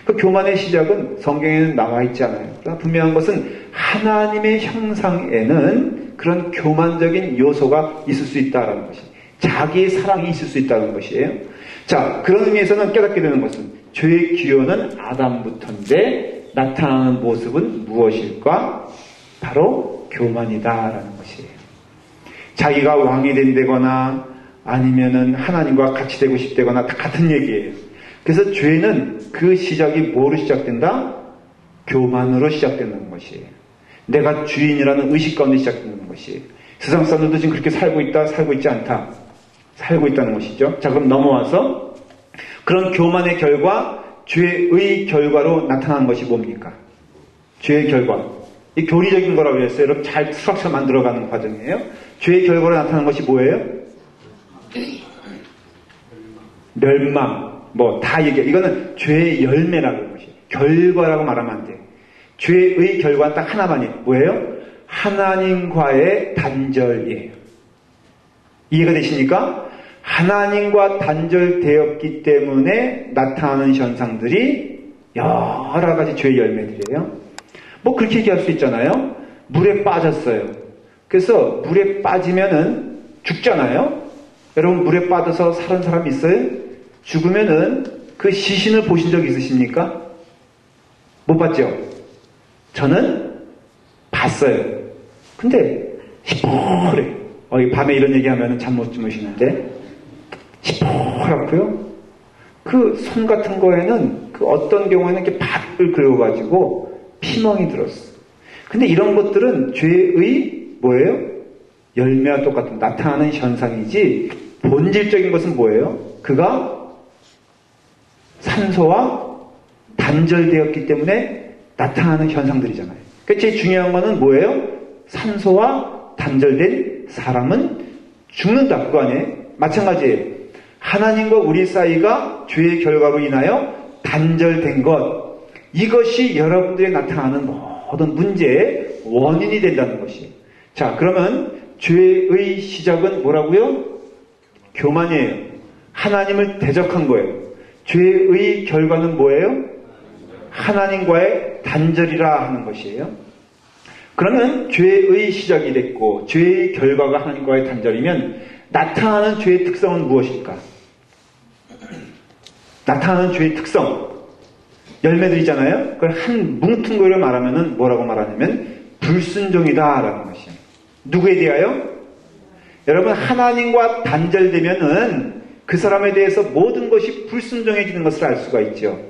S1: 그 교만의 시작은 성경에는 나와 있지 않아요. 그러나 분명한 것은 하나님의 형상에는 그런 교만적인 요소가 있을 수 있다는 것이, 자기의 사랑이 있을 수 있다는 것이에요. 자, 그런 의미에서는 깨닫게 되는 것은 죄의 기원은 아담부터인데 나타나는 모습은 무엇일까? 바로 교만이다라는 것이에요. 자기가 왕이 된다거나 아니면은 하나님과 같이 되고 싶다거나 다 같은 얘기예요. 그래서 죄는 그 시작이 뭐로 시작된다? 교만으로 시작되는 것이에요. 내가 주인이라는 의식 가운데 시작되는 것이에요. 세상 사람들도 지금 그렇게 살고 있다, 살고 있지 않다. 살고 있다는 것이죠. 자, 그럼 넘어와서 그런 교만의 결과, 죄의 결과로 나타나는 것이 뭡니까? 죄의 결과. 이 교리적인 거라고 했어요. 여러분 잘 스트럭처 만들어가는 과정이에요. 죄의 결과로 나타나는 것이 뭐예요? 멸망. 뭐 다 얘기해. 이거는 죄의 열매라고 하는 것이에요. 결과라고 말하면 안 돼. 죄의 결과는 딱 하나만이에요. 뭐예요? 하나님과의 단절이에요. 이해가 되십니까? 하나님과 단절되었기 때문에 나타나는 현상들이 여러 가지 죄의 열매들이에요. 뭐 그렇게 얘기할 수 있잖아요. 물에 빠졌어요. 그래서 물에 빠지면은 죽잖아요. 여러분 물에 빠져서 사는 사람 있어요? 죽으면은 그 시신을 보신 적 있으십니까? 못 봤죠? 저는 봤어요. 근데 시퍼래. 밤에 이런 얘기하면 잠 못 주무시는데 시퍼랗고요. 그 손 같은 거에는 그 어떤 경우에는 이렇게 박을 그려가지고 피멍이 들었어. 근데 이런 것들은 죄의 뭐예요? 열매와 똑같은 나타나는 현상이지 본질적인 것은 뭐예요? 그가 산소와 단절되었기 때문에 나타나는 현상들이잖아요. 그러니까 제일 중요한 거는 뭐예요? 산소와 단절된 사람은 죽는다. 그거 아니에요? 마찬가지예요. 하나님과 우리 사이가 죄의 결과로 인하여 단절된 것, 이것이 여러분들이 나타나는 모든 문제의 원인이 된다는 것이에요. 자, 그러면 죄의 시작은 뭐라고요? 교만이에요. 하나님을 대적한 거예요. 죄의 결과는 뭐예요? 하나님과의 단절이라 하는 것이에요. 그러면 죄의 시작이 됐고 죄의 결과가 하나님과의 단절이면 나타나는 죄의 특성은 무엇일까? 나타나는 죄의 특성 열매들이잖아요. 그걸 한 뭉뚱그려 말하면 뭐라고 말하냐면 불순종이다라는 것이에요. 누구에 대하여? 여러분 하나님과 단절되면은 그 사람에 대해서 모든 것이 불순종해지는 것을 알 수가 있죠.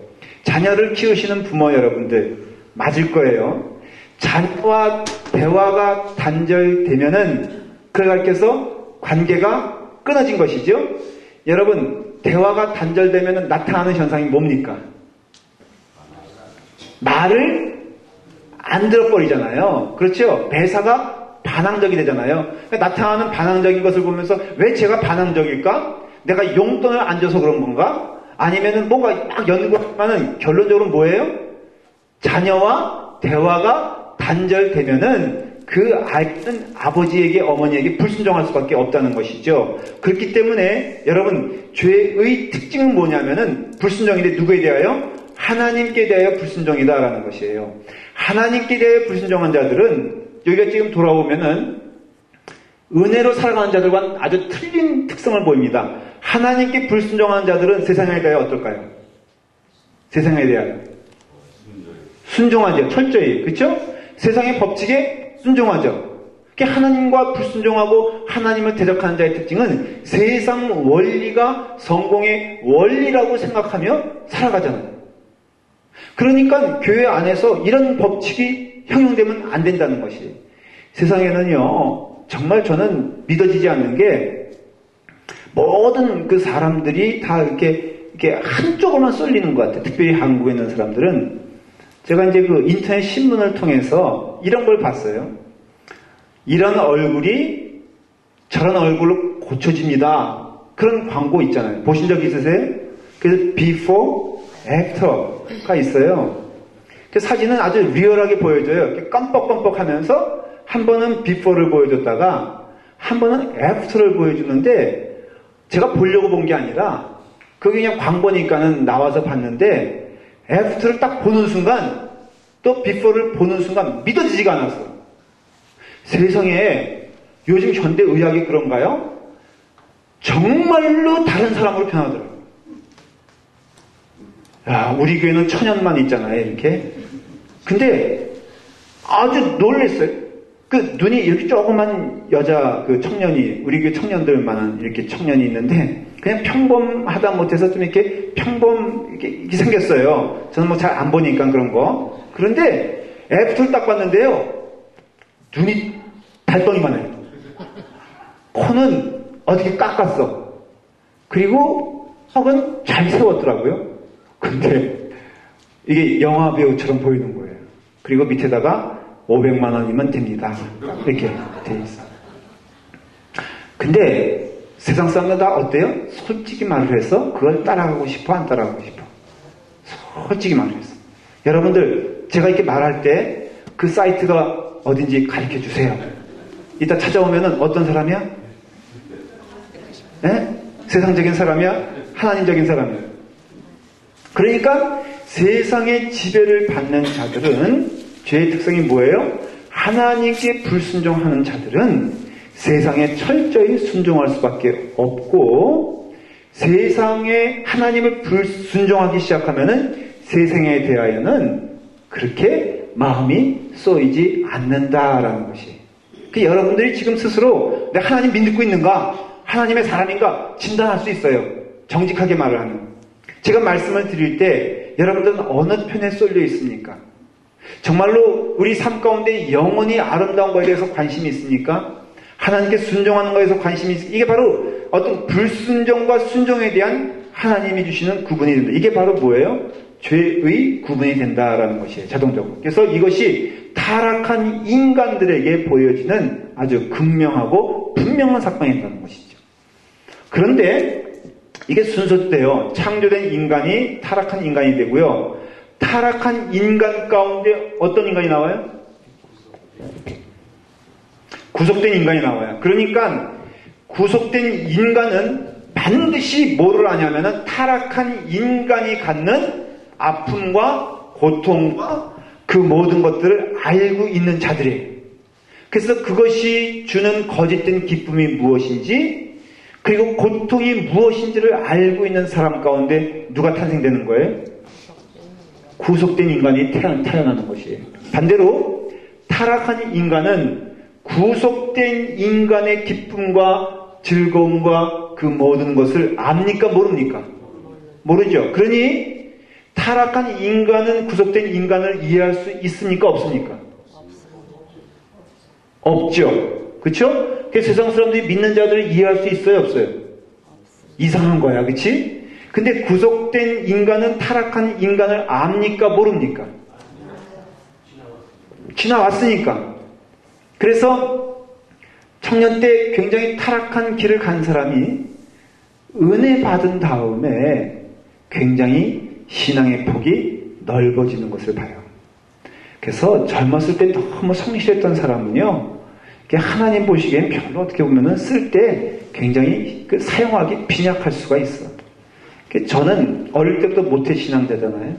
S1: 자녀를 키우시는 부모 여러분들 맞을 거예요. 자녀와 대화가 단절되면은 그래서 관계가 끊어진 것이죠. 여러분 대화가 단절되면은 나타나는 현상이 뭡니까? 말을 안 들어버리잖아요. 그렇죠? 대사가 반항적이 되잖아요. 그러니까 나타나는 반항적인 것을 보면서 왜 제가 반항적일까? 내가 용돈을 안 줘서 그런 건가? 아니면은 뭔가 막 연구하면은 결론적으로 뭐예요? 자녀와 대화가 단절되면은 그 아이는 아버지에게 어머니에게 불순종할 수밖에 없다는 것이죠. 그렇기 때문에 여러분 죄의 특징은 뭐냐면은 불순종인데 누구에 대하여? 하나님께 대하여 불순종이다라는 것이에요. 하나님께 대하여 불순종한 자들은 여기가 지금 돌아오면은 은혜로 살아가는 자들과는 아주 틀린 특성을 보입니다. 하나님께 불순종하는 자들은 세상에 대하여 어떨까요? 세상에 대하여 순종하죠. 철저히. 그렇죠? 세상의 법칙에 순종하죠. 하나님과 불순종하고 하나님을 대적하는 자의 특징은 세상 원리가 성공의 원리라고 생각하며 살아가잖아요. 그러니까 교회 안에서 이런 법칙이 형용되면 안 된다는 것이. 세상에는요, 정말 저는 믿어지지 않는 게 모든 그 사람들이 다 이렇게 한쪽으로만 쏠리는 것 같아요. 특별히 한국에 있는 사람들은. 제가 이제 그 인터넷 신문을 통해서 이런 걸 봤어요. 이런 얼굴이 저런 얼굴로 고쳐집니다. 그런 광고 있잖아요. 보신 적 있으세요? 그래서 before, after가 있어요. 그 사진은 아주 리얼하게 보여줘요. 깜빡깜빡 하면서 한 번은 before를 보여줬다가 한 번은 after를 보여주는데 제가 보려고 본 게 아니라 그게 그냥 광고니까는 나와서 봤는데 after를 딱 보는 순간 또 before를 보는 순간 믿어지지가 않았어요. 세상에 요즘 현대의학이 그런가요? 정말로 다른 사람으로 변하더라고요. 야, 우리 교회는 천연만 있잖아요, 이렇게. 근데 아주 놀랬어요. 그 눈이 이렇게 조그만 여자 그 청년이, 우리 교회 청년들만은 이렇게 청년이 있는데 그냥 평범하다 못해서 좀 이렇게 이렇게 생겼어요. 저는 뭐 잘 안 보니까 그런 거. 그런데 애프터를 딱 봤는데요. 눈이 달덩이만 해요. 코는 어떻게 깎았어. 그리고 턱은 잘 세웠더라고요. 근데 이게 영화 배우처럼 보이는 거예요. 그리고 밑에다가 500만 원이면 됩니다. 이렇게 돼 있어요. 근데 세상 사람들 다 어때요? 솔직히 말을 해서 그걸 따라가고 싶어, 안 따라가고 싶어? 솔직히 말을 해서. 여러분들, 제가 이렇게 말할 때 그 사이트가 어딘지 가르쳐 주세요. 이따 찾아오면은 어떤 사람이야? 네? 세상적인 사람이야? 하나님적인 사람이야? 그러니까 세상의 지배를 받는 자들은 죄의 특성이 뭐예요? 하나님께 불순종하는 자들은 세상에 철저히 순종할 수밖에 없고 세상에 하나님을 불순종하기 시작하면은 세상에 대하여는 그렇게 마음이 쏘이지 않는다라는 것이. 여러분들이 지금 스스로 내가 하나님 믿고 있는가? 하나님의 사람인가? 진단할 수 있어요. 정직하게 말을 하면. 제가 말씀을 드릴 때 여러분들은 어느 편에 쏠려 있습니까? 정말로 우리 삶 가운데 영원히 아름다운 것에 대해서 관심이 있습니까? 하나님께 순종하는 것에 대해서 관심이 있습니까? 이게 바로 어떤 불순종과 순종에 대한 하나님이 주시는 구분이 된다. 이게 바로 뭐예요? 죄의 구분이 된다라는 것이에요. 자동적으로. 그래서 이것이 타락한 인간들에게 보여지는 아주 극명하고 분명한 사건이 된다는 것이죠. 그런데 이게 순서대로 창조된 인간이 타락한 인간이 되고요. 타락한 인간 가운데 어떤 인간이 나와요? 구속된 인간이 나와요. 그러니까 구속된 인간은 반드시 뭐를 하냐면은 타락한 인간이 갖는 아픔과 고통과 그 모든 것들을 알고 있는 자들이에요. 그래서 그것이 주는 거짓된 기쁨이 무엇인지 그리고 고통이 무엇인지를 알고 있는 사람 가운데 누가 탄생되는 거예요? 구속된 인간이 태어나는 것이에요. 반대로 타락한 인간은 구속된 인간의 기쁨과 즐거움과 그 모든 것을 압니까? 모릅니까? 모르죠. 그러니 타락한 인간은 구속된 인간을 이해할 수 있습니까? 없습니까? 없죠. 그렇죠? 세상 사람들이 믿는 자들을 이해할 수 있어요? 없어요? 이상한 거야. 그렇지? 근데 구속된 인간은 타락한 인간을 압니까? 모릅니까? 지나왔으니까. 그래서 청년 때 굉장히 타락한 길을 간 사람이 은혜 받은 다음에 굉장히 신앙의 폭이 넓어지는 것을 봐요. 그래서 젊었을 때 너무 성실했던 사람은요, 하나님 보시기엔 별로 어떻게 보면은 쓸 때 굉장히 사용하기 빈약할 수가 있어. 저는 어릴 때부터 모태신앙자잖아요.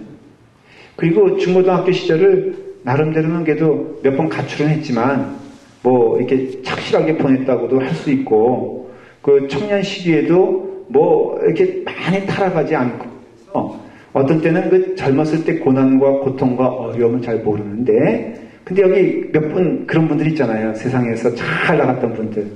S1: 그리고 중고등학교 시절을 나름대로는 그래도 몇 번 가출은 했지만, 뭐, 이렇게 착실하게 보냈다고도 할 수 있고, 그 청년 시기에도 뭐 이렇게 많이 타락하지 않고 어떤 때는 그 젊었을 때 고난과 고통과 어려움을 잘 모르는데 근데 여기 몇 분 그런 분들 있잖아요. 세상에서 잘 나갔던 분들.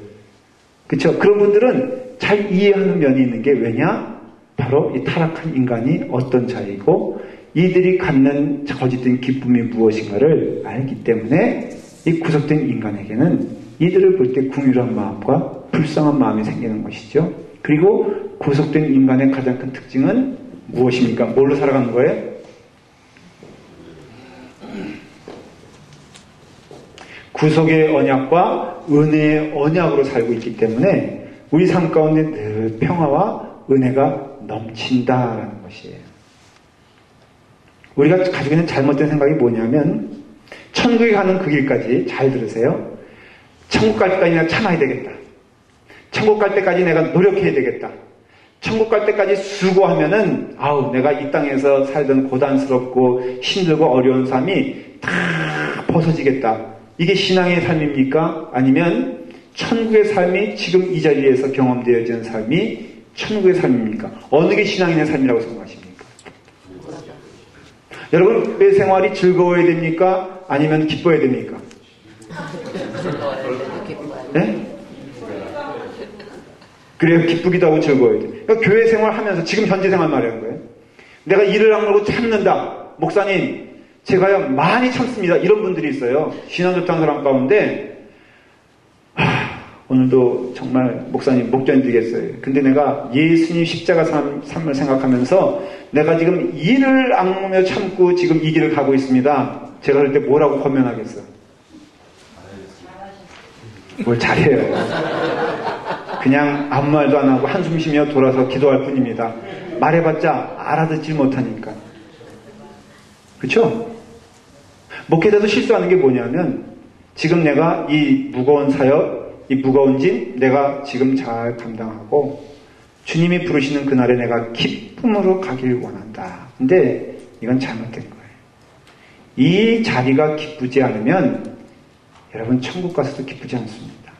S1: 그렇죠? 그런 분들은 잘 이해하는 면이 있는 게 왜냐? 바로 이 타락한 인간이 어떤 자이고 이들이 갖는 거짓된 기쁨이 무엇인가를 알기 때문에 이 구속된 인간에게는 이들을 볼 때 궁휼한 마음과 불쌍한 마음이 생기는 것이죠. 그리고 구속된 인간의 가장 큰 특징은 무엇입니까? 뭘로 살아가는 거예요? 구속의 언약과 은혜의 언약으로 살고 있기 때문에 우리 삶 가운데 늘 평화와 은혜가 넘친다라는 것이에요. 우리가 가지고 있는 잘못된 생각이 뭐냐면 천국에 가는 그 길까지 잘 들으세요. 천국 갈 때까지 내가 참아야 되겠다. 천국 갈 때까지 내가 노력해야 되겠다. 천국 갈 때까지 수고하면은 내가 이 땅에서 살던 고단스럽고 힘들고 어려운 삶이 다 벗어지겠다. 이게 신앙의 삶입니까? 아니면 천국의 삶이 지금 이 자리에서 경험되어지는 삶이 천국의 삶입니까? 어느 게 신앙인의 삶이라고 생각하십니까? 여러분, 왜 생활이 즐거워야 됩니까? 아니면 기뻐야 됩니까? 네? 그래요. 기쁘기도 하고 즐거워야 돼. 그러니까 교회 생활하면서 지금 현재 생활 말하는 거예요. 내가 일을 악물고 참는다. 목사님, 제가요 많이 참습니다. 이런 분들이 있어요. 신앙 좋다는 사람 가운데 오늘도 정말 목사님 목전이 되겠어요. 근데 내가 예수님 십자가 삶을 생각하면서 내가 지금 일을 악물며 참고 지금 이 길을 가고 있습니다. 제가 그럴 때 뭐라고 권면하겠어? 뭘 잘해요. 그냥 아무 말도 안 하고 한숨 쉬며 돌아서 기도할 뿐입니다. 말해봤자 알아듣질 못하니까. 그렇죠? 목회자도 실수하는 게 뭐냐면 지금 내가 이 무거운 사역, 이 무거운 짐 내가 지금 잘 감당하고 주님이 부르시는 그날에 내가 기쁨으로 가길 원한다. 근데 이건 잘못된 거예요. 이 자리가 기쁘지 않으면 여러분 천국 가서도 기쁘지 않습니다.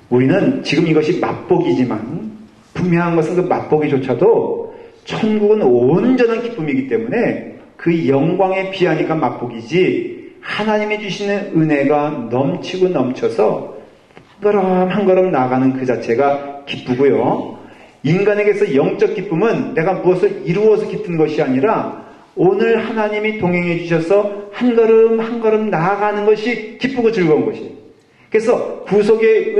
S1: 우리는 지금 이것이 맛보기지만 분명한 것은 그 맛보기조차도 천국은 온전한 기쁨이기 때문에 그 영광의 비하니까 맛보기지 하나님이 주시는 은혜가 넘치고 넘쳐서 한 걸음 나아가는 그 자체가 기쁘고요. 인간에게서 영적 기쁨은 내가 무엇을 이루어서 기쁜 것이 아니라 오늘 하나님이 동행해 주셔서 한 걸음 한 걸음 나아가는 것이 기쁘고 즐거운 것이에요. 그래서 구속의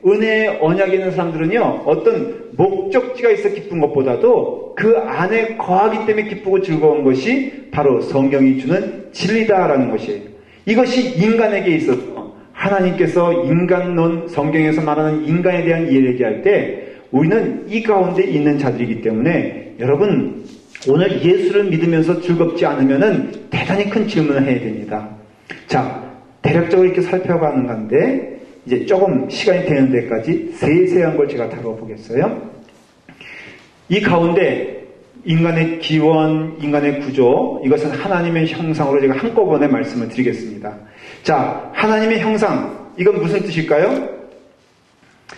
S1: 은혜의 언약이 있는 사람들은요, 어떤 목적지가 있어 기쁜 것보다도 그 안에 거하기 때문에 기쁘고 즐거운 것이 바로 성경이 주는 진리다라는 것이에요. 이것이 인간에게 있어서 하나님께서 인간론, 성경에서 말하는 인간에 대한 이해를 얘기할 때 우리는 이 가운데 있는 자들이기 때문에 여러분, 오늘 예수를 믿으면서 즐겁지 않으면은 대단히 큰 질문을 해야 됩니다. 자, 대략적으로 이렇게 살펴가는 건데 이제 조금 시간이 되는 데까지 세세한 걸 제가 다뤄보겠어요. 이 가운데 인간의 기원, 인간의 구조, 이것은 하나님의 형상으로 제가 한꺼번에 말씀을 드리겠습니다. 자, 하나님의 형상, 이건 무슨 뜻일까요?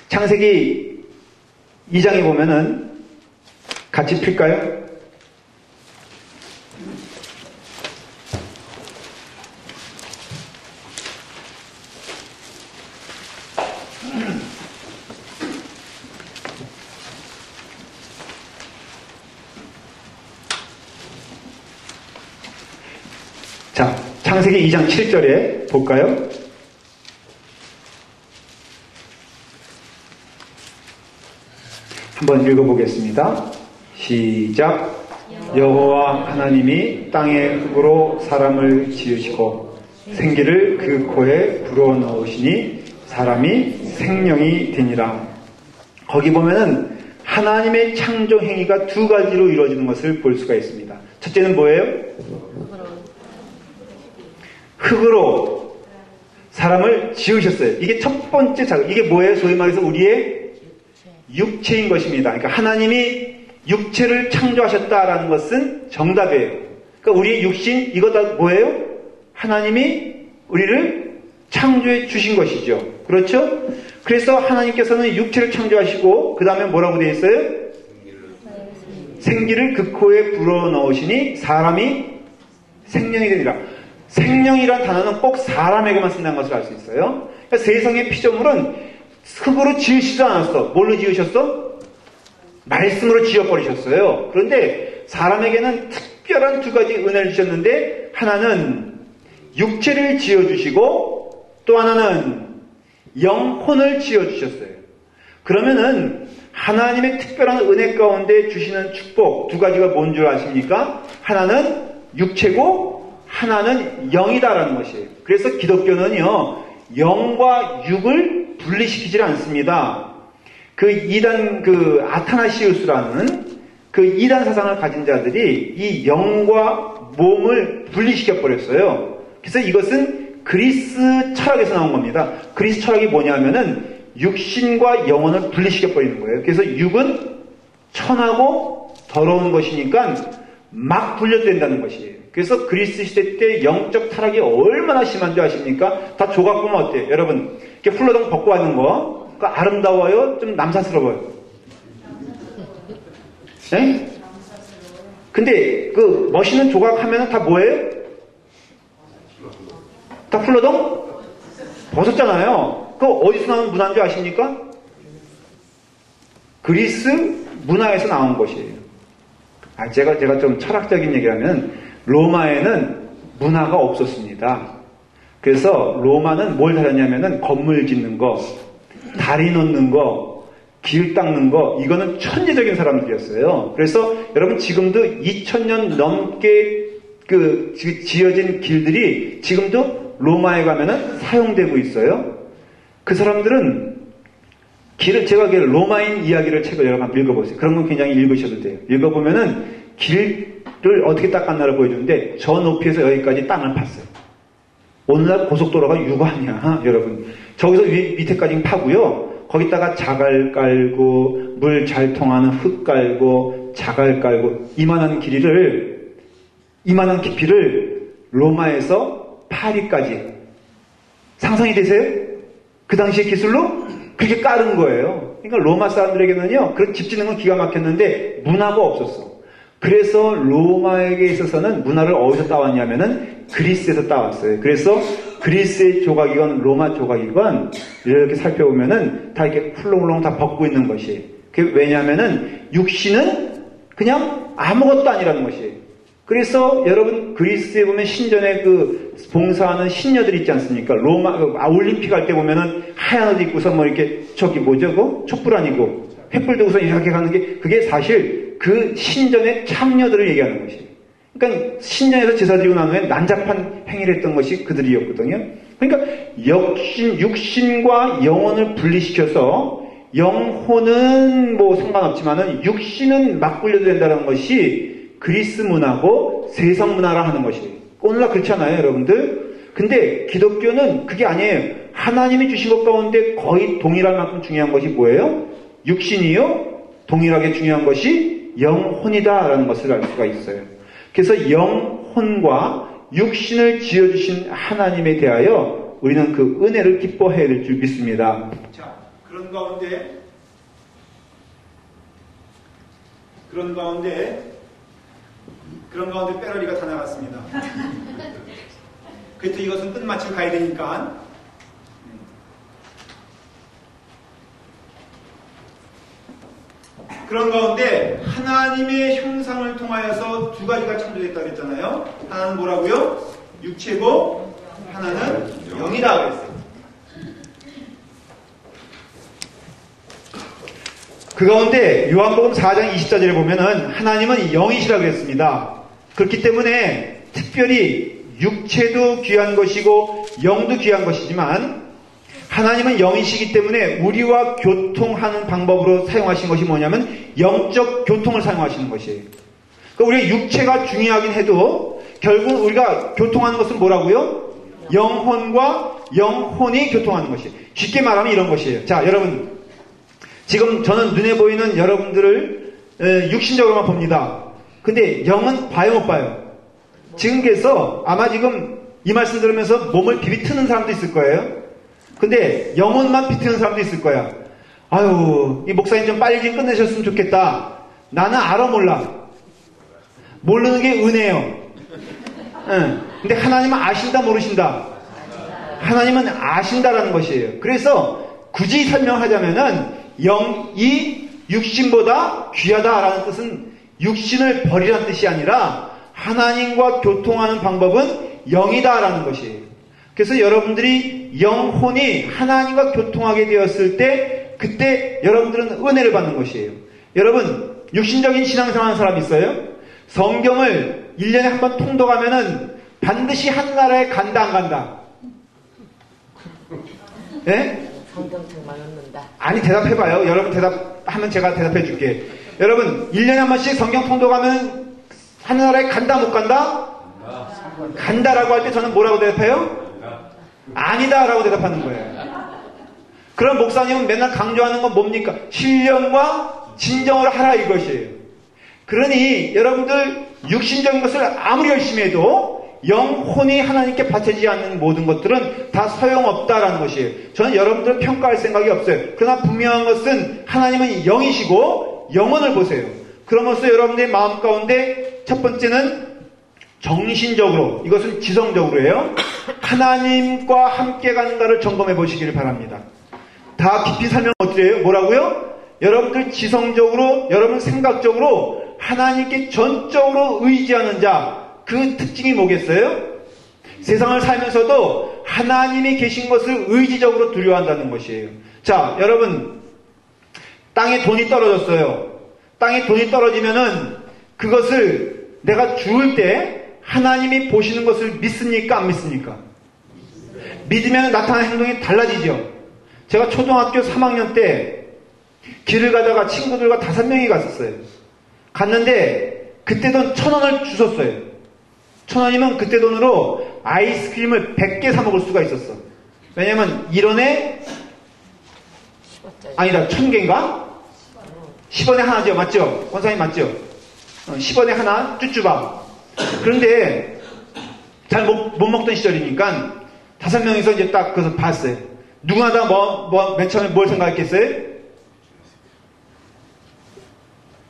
S1: 창세기 2장에 보면은 같이 필까요? 자, 창세기 2장 7절에 볼까요? 한번 읽어보겠습니다. 시작. 여호와 하나님이 땅의 흙으로 사람을 지으시고 생기를 그 코에 불어넣으시니 사람이 생명이 되니라. 거기 보면은 하나님의 창조 행위가 두 가지로 이루어지는 것을 볼 수가 있습니다. 첫째는 뭐예요? 흙으로 사람을 지으셨어요. 이게 첫 번째 작업. 이게 뭐예요? 소위 말해서 우리의 육체인 것입니다. 그러니까 하나님이 육체를 창조하셨다라는 것은 정답이에요. 그러니까 우리의 육신, 이거 다 뭐예요? 하나님이 우리를 창조해 주신 것이죠. 그렇죠? 그래서 하나님께서는 육체를 창조하시고 그 다음에 뭐라고 되어 있어요? 생기를 그 코에 불어넣으시니 사람이 생명이 되니라. 생명이란 단어는 꼭 사람에게만 쓴다는 것을 알 수 있어요. 그러니까 세상의 피조물은 흙으로 지으시지도 않았어. 뭘로 지으셨어? 말씀으로 지어버리셨어요. 그런데 사람에게는 특별한 두 가지 은혜를 주셨는데 하나는 육체를 지어주시고 또 하나는 영혼을 지어주셨어요. 그러면은 하나님의 특별한 은혜 가운데 주시는 축복 두 가지가 뭔 줄 아십니까? 하나는 육체고 하나는 영이다라는 것이에요. 그래서 기독교는요, 영과 육을 분리시키질 않습니다. 그 이단, 아타나시우스라는 그 이단 사상을 가진 자들이 이 영과 몸을 분리시켜버렸어요. 그래서 이것은 그리스 철학에서 나온 겁니다. 그리스 철학이 뭐냐면은 육신과 영혼을 분리시켜버리는 거예요. 그래서 육은 천하고 더러운 것이니까 막 분열된다는 것이에요. 그래서 그리스 시대 때 영적 타락이 얼마나 심한 줄 아십니까? 다 조각 보면 어때요? 여러분, 이렇게 훌러덩 벗고 하는 거, 그 아름다워요? 좀 남사스러워요? 네? 근데 그 멋있는 조각 하면은 다 뭐예요? 다 훌러덩 벗었잖아요. 그 어디서 나온 문화인 줄 아십니까? 그리스 문화에서 나온 것이에요. 제가 좀 철학적인 얘기하면 로마에는 문화가 없었습니다. 그래서 로마는 뭘 잘했냐면은 건물 짓는 거, 다리 놓는 거, 길 닦는 거, 이거는 천재적인 사람들이었어요. 그래서 여러분 지금도 2000년 넘게 지어진 길들이 지금도 로마에 가면은 사용되고 있어요. 그 사람들은 제가 로마인 이야기를 책을 여러 번 읽어보세요. 그런 건 굉장히 읽으셔도 돼요. 읽어보면은 길을 어떻게 닦았나를 보여주는데 저 높이에서 여기까지 땅을 팠어요. 오늘날 고속도로가 유관이야, 여러분. 저기서 밑에까지 파고요. 거기다가 자갈 깔고 물 잘 통하는 흙 깔고 자갈 깔고 이만한 깊이를 로마에서 파리까지 상상이 되세요? 그 당시의 기술로 그렇게 깔은 거예요. 그러니까 로마 사람들에게는요, 그런 집 짓는 건 기가 막혔는데 문화가 없었어. 그래서 로마에게 있어서는 문화를 어디서 따왔냐면은 그리스에서 따왔어요. 그래서 그리스의 조각이건 로마 조각이건 이렇게 살펴보면은 다 이렇게 훌렁훌렁 다 벗고 있는 것이에요. 왜냐하면은 육신은 그냥 아무것도 아니라는 것이에요. 그래서 여러분 그리스에 보면 신전에 봉사하는 신녀들 있지 않습니까? 올림픽 할 때 보면은 하얀 옷 입고서 뭐 이렇게 촛불 아니고 횃불 들고서 이렇게 가는 게 그게 사실 그 신전의 참녀들을 얘기하는 것이에요. 그러니까 신전에서 제사 드리고 난 후에 난잡한 행위를 했던 것이 그들이었거든요. 그러니까 육신과 영혼을 분리시켜서 영혼은 뭐 상관없지만은 육신은 막 분려도 된다는 것이 그리스 문화고 세상 문화라 하는 것이에요. 오늘날 그렇지 않아요, 여러분들? 근데 기독교는 그게 아니에요. 하나님이 주신 것 가운데 거의 동일할 만큼 중요한 것이 뭐예요? 육신이요? 동일하게 중요한 것이 영혼이다라는 것을 알 수가 있어요. 그래서 영혼과 육신을 지어주신 하나님에 대하여 우리는 그 은혜를 기뻐해야 될 줄 믿습니다. 자, 그런 가운데 빼러리가 다 나갔습니다. 그래도 이것은 끝마치고 가야 되니까. 그런 가운데 하나님의 형상을 통하여서 두 가지가 창조됐다고 했잖아요. 하나는 뭐라고요? 육체고 하나는 영이다 그랬어요. 그 가운데 요한복음 4장 20절에 보면은 하나님은 영이시라고 했습니다. 그렇기 때문에 특별히 육체도 귀한 것이고 영도 귀한 것이지만 하나님은 영이시기 때문에 우리와 교통하는 방법으로 사용하신 것이 뭐냐면 영적 교통을 사용하시는 것이에요. 그러니까 우리가 육체가 중요하긴 해도 결국 우리가 교통하는 것은 뭐라고요? 영혼과 영혼이 교통하는 것이에요. 쉽게 말하면 이런 것이에요. 자, 여러분 지금 저는 눈에 보이는 여러분들을 육신적으로만 봅니다. 근데 영은 봐요 못 봐요? 지금 그래서 아마 지금 이 말씀 들으면서 몸을 비비트는 사람도 있을 거예요. 근데 영혼만 비트는 사람도 있을 거야. 아유, 이 목사님 좀 빨리 좀 끝내셨으면 좋겠다. 나는 알아 몰라. 모르는 게 은혜예요. 응. 근데 하나님은 아신다 모르신다? 하나님은 아신다라는 것이에요. 그래서 굳이 설명하자면은 영이 육신보다 귀하다라는 뜻은 육신을 버리라는 뜻이 아니라 하나님과 교통하는 방법은 영이다라는 것이에요. 그래서 여러분들이 영혼이 하나님과 교통하게 되었을 때 그때 여러분들은 은혜를 받는 것이에요. 여러분 육신적인 신앙생활 하는 사람 있어요? 성경을 1년에 한 번 통독하면은 반드시 한 나라에 간다 안 간다? 예?
S2: 성경책만 읽는다.
S1: 아니 대답해봐요. 여러분 대답하면 제가 대답해 줄게. 여러분 1년에 한 번씩 성경 통독하면 하늘나라에 간다 못 간다? 간다라고 할 때 저는 뭐라고 대답해요? 아니다라고 대답하는 거예요. 그럼 목사님은 맨날 강조하는 건 뭡니까? 신령과 진정을 하라 이것이에요. 그러니 여러분들 육신적인 것을 아무리 열심히 해도 영혼이 하나님께 바쳐지지 않는 모든 것들은 다 소용없다라는 것이에요. 저는 여러분들을 평가할 생각이 없어요. 그러나 분명한 것은 하나님은 영이시고 영혼을 보세요. 그러면서 여러분들의 마음 가운데 첫 번째는 정신적으로, 이것은 지성적으로예요. 하나님과 함께 가는가를 점검해 보시기를 바랍니다. 다 깊이 설명 어떻게 해요? 뭐라고요? 여러분들 지성적으로, 여러분 생각적으로 하나님께 전적으로 의지하는 자, 그 특징이 뭐겠어요? 세상을 살면서도 하나님이 계신 것을 의지적으로 두려워한다는 것이에요. 자, 여러분 땅에 돈이 떨어졌어요. 땅에 돈이 떨어지면은 그것을 내가 죽을 때 하나님이 보시는 것을 믿습니까? 안 믿습니까? 믿으면 나타나는 행동이 달라지죠. 제가 초등학교 3학년 때 길을 가다가 친구들과 5명이 갔었어요. 갔는데 그때 돈 1,000원을 주셨어요. 1,000원이면 그때 돈으로 아이스크림을 100개 사 먹을 수가 있었어. 왜냐면 1원에 아니다 1,000개인가? 10원에 하나죠. 맞죠? 원사님 맞죠? 10원에 하나 쭈쭈밥. 그런데 잘 못 먹던 시절이니까 5명이서 이제 딱 그것을 봤어요. 누구나 다 맨 처음에 뭘 생각했겠어요?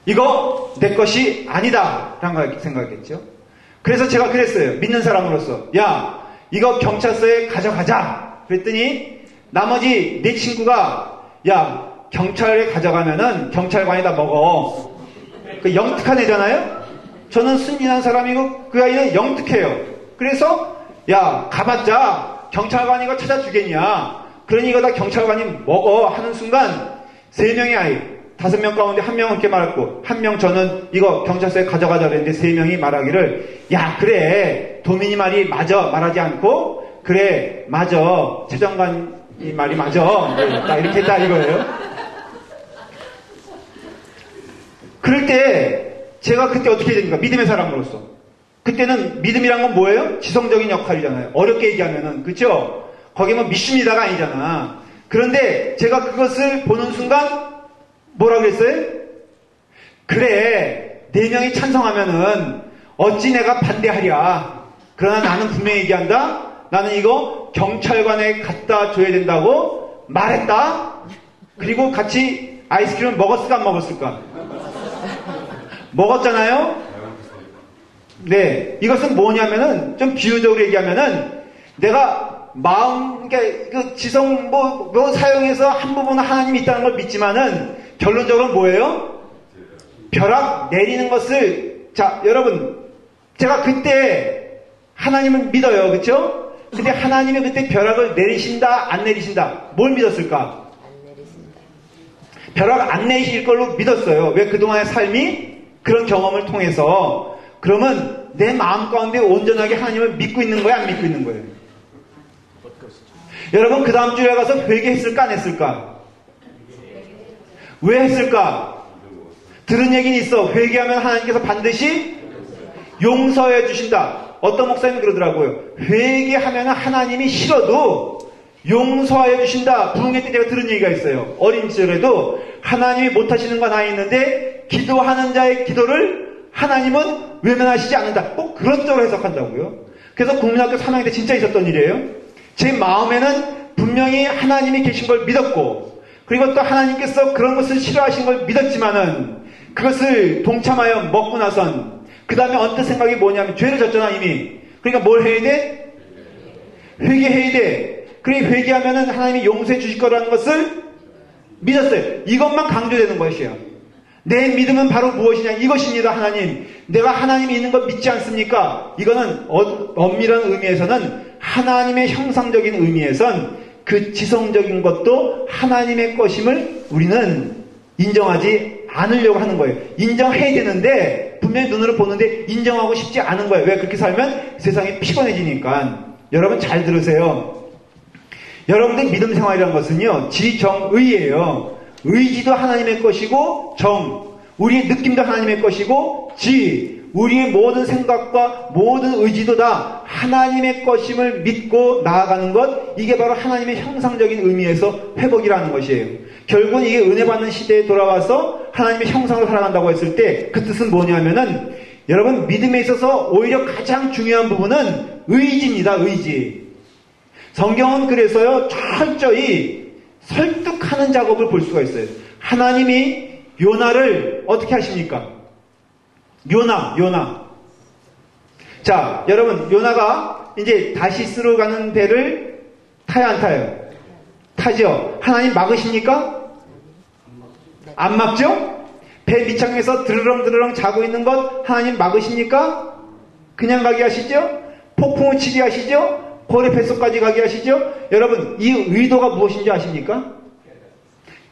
S1: 이거 내 것이 아니다 라는 생각했죠. 그래서 제가 그랬어요. 믿는 사람으로서 야 이거 경찰서에 가져가자 그랬더니 나머지 내 친구가 야 경찰에 가져가면은 경찰관에다 먹어. 그 영특한 애잖아요. 저는 순진한 사람이고 그 아이는 영특해요. 그래서 야 가봤자 경찰관이 이거 찾아주겠냐. 그러니 이거 다 경찰관이 먹어 하는 순간 3명의 아이 5명 가운데 1명은 이렇게 말했고 1명 저는 이거 경찰서에 가져가자 그랬는데 3명이 말하기를 야 그래 도민이 말이 맞아 말하지 않고 그래 맞아 최장관이 말이 맞아 딱 이렇게 했다 이거예요. 그럴 때 제가 그때 어떻게 됩니까? 믿음의 사람으로서 그때는 믿음이란 건 뭐예요? 지성적인 역할이잖아요. 어렵게 얘기하면은 그렇죠? 거기 뭐 믿습니다가 아니잖아. 그런데 제가 그것을 보는 순간 뭐라고 했어요? 그래 4명이 찬성하면은 어찌 내가 반대하랴. 그러나 나는 분명히 얘기한다. 나는 이거 경찰관에 갖다 줘야 된다고 말했다. 그리고 같이 아이스크림을 먹었을까 안 먹었을까? 먹었잖아요? 네. 이것은 뭐냐면은 좀 비유적으로 얘기하면은 내가 마음 그 지성 뭐 사용해서 한 부분은 하나님이 있다는 걸 믿지만은 결론적으로 뭐예요? 벼락 내리는 것을 자 여러분 제가 그때 하나님을 믿어요. 그렇죠? 근데 하나님이 그때 벼락을 내리신다 안 내리신다 뭘 믿었을까?
S2: 안 내리신다.
S1: 벼락 안 내리실 걸로 믿었어요. 왜 그동안의 삶이 그런 경험을 통해서 그러면 내 마음 가운데 온전하게 하나님을 믿고 있는 거야 안 믿고 있는 거예요? 여러분 그 다음 주에 가서 회개했을까 안 했을까? 왜 했을까? 들은 얘기는 있어. 회개하면 하나님께서 반드시 용서해 주신다. 어떤 목사님이 그러더라고요. 회개하면 하나님이 싫어도 용서해 주신다. 부흥회 때 제가 들은 얘기가 있어요. 어린 시절에도 하나님이 못하시는 건 하나 있는데 기도하는 자의 기도를 하나님은 외면하시지 않는다. 꼭 그런 쪽으로 해석한다고요. 그래서 국민학교 3학년 때 진짜 있었던 일이에요. 제 마음에는 분명히 하나님이 계신 걸 믿었고, 그리고 또 하나님께서 그런 것을 싫어하신 걸 믿었지만은 그것을 동참하여 먹고 나선 그 다음에 언뜻 생각이 뭐냐면 죄를 졌잖아 이미. 그러니까 뭘 해야 돼? 회개해야 돼. 그래 회개하면은 하나님이 용서해 주실 거라는 것을 믿었어요. 이것만 강조되는 것이에요. 내 믿음은 바로 무엇이냐? 이것입니다. 하나님. 내가 하나님이 있는 것 믿지 않습니까? 이거는 엄밀한 의미에서는 하나님의 형상적인 의미에선 그 지성적인 것도 하나님의 것임을 우리는 인정하지 않으려고 하는 거예요. 인정해야 되는데 분명히 눈으로 보는데 인정하고 싶지 않은 거예요. 왜? 그렇게 살면 세상이 피곤해지니까. 여러분 잘 들으세요. 여러분들 믿음 생활이라는 것은요, 지정의예요. 의지도 하나님의 것이고, 우리의 느낌도 하나님의 것이고, 우리의 모든 생각과 모든 의지도 다 하나님의 것임을 믿고 나아가는 것, 이게 바로 하나님의 형상적인 의미에서 회복이라는 것이에요. 결국은 이게 은혜 받는 시대에 돌아와서 하나님의 형상으로 살아간다고 했을 때 그 뜻은 뭐냐면은 여러분 믿음에 있어서 오히려 가장 중요한 부분은 의지입니다. 의지. 성경은 그래서요 철저히 설득하는 작업을 볼 수가 있어요. 하나님이 요나를 어떻게 하십니까? 요나. 자, 여러분 요나가 이제 다시스로 가는 배를 타요 안 타요? 타죠. 하나님 막으십니까? 안 막죠? 배 밑창에서 드르렁드르렁 자고 있는 것 하나님 막으십니까? 그냥 가게 하시죠? 폭풍을 치게 하시죠? 고래 뱃속까지 가게 하시죠? 여러분 이 의도가 무엇인지 아십니까?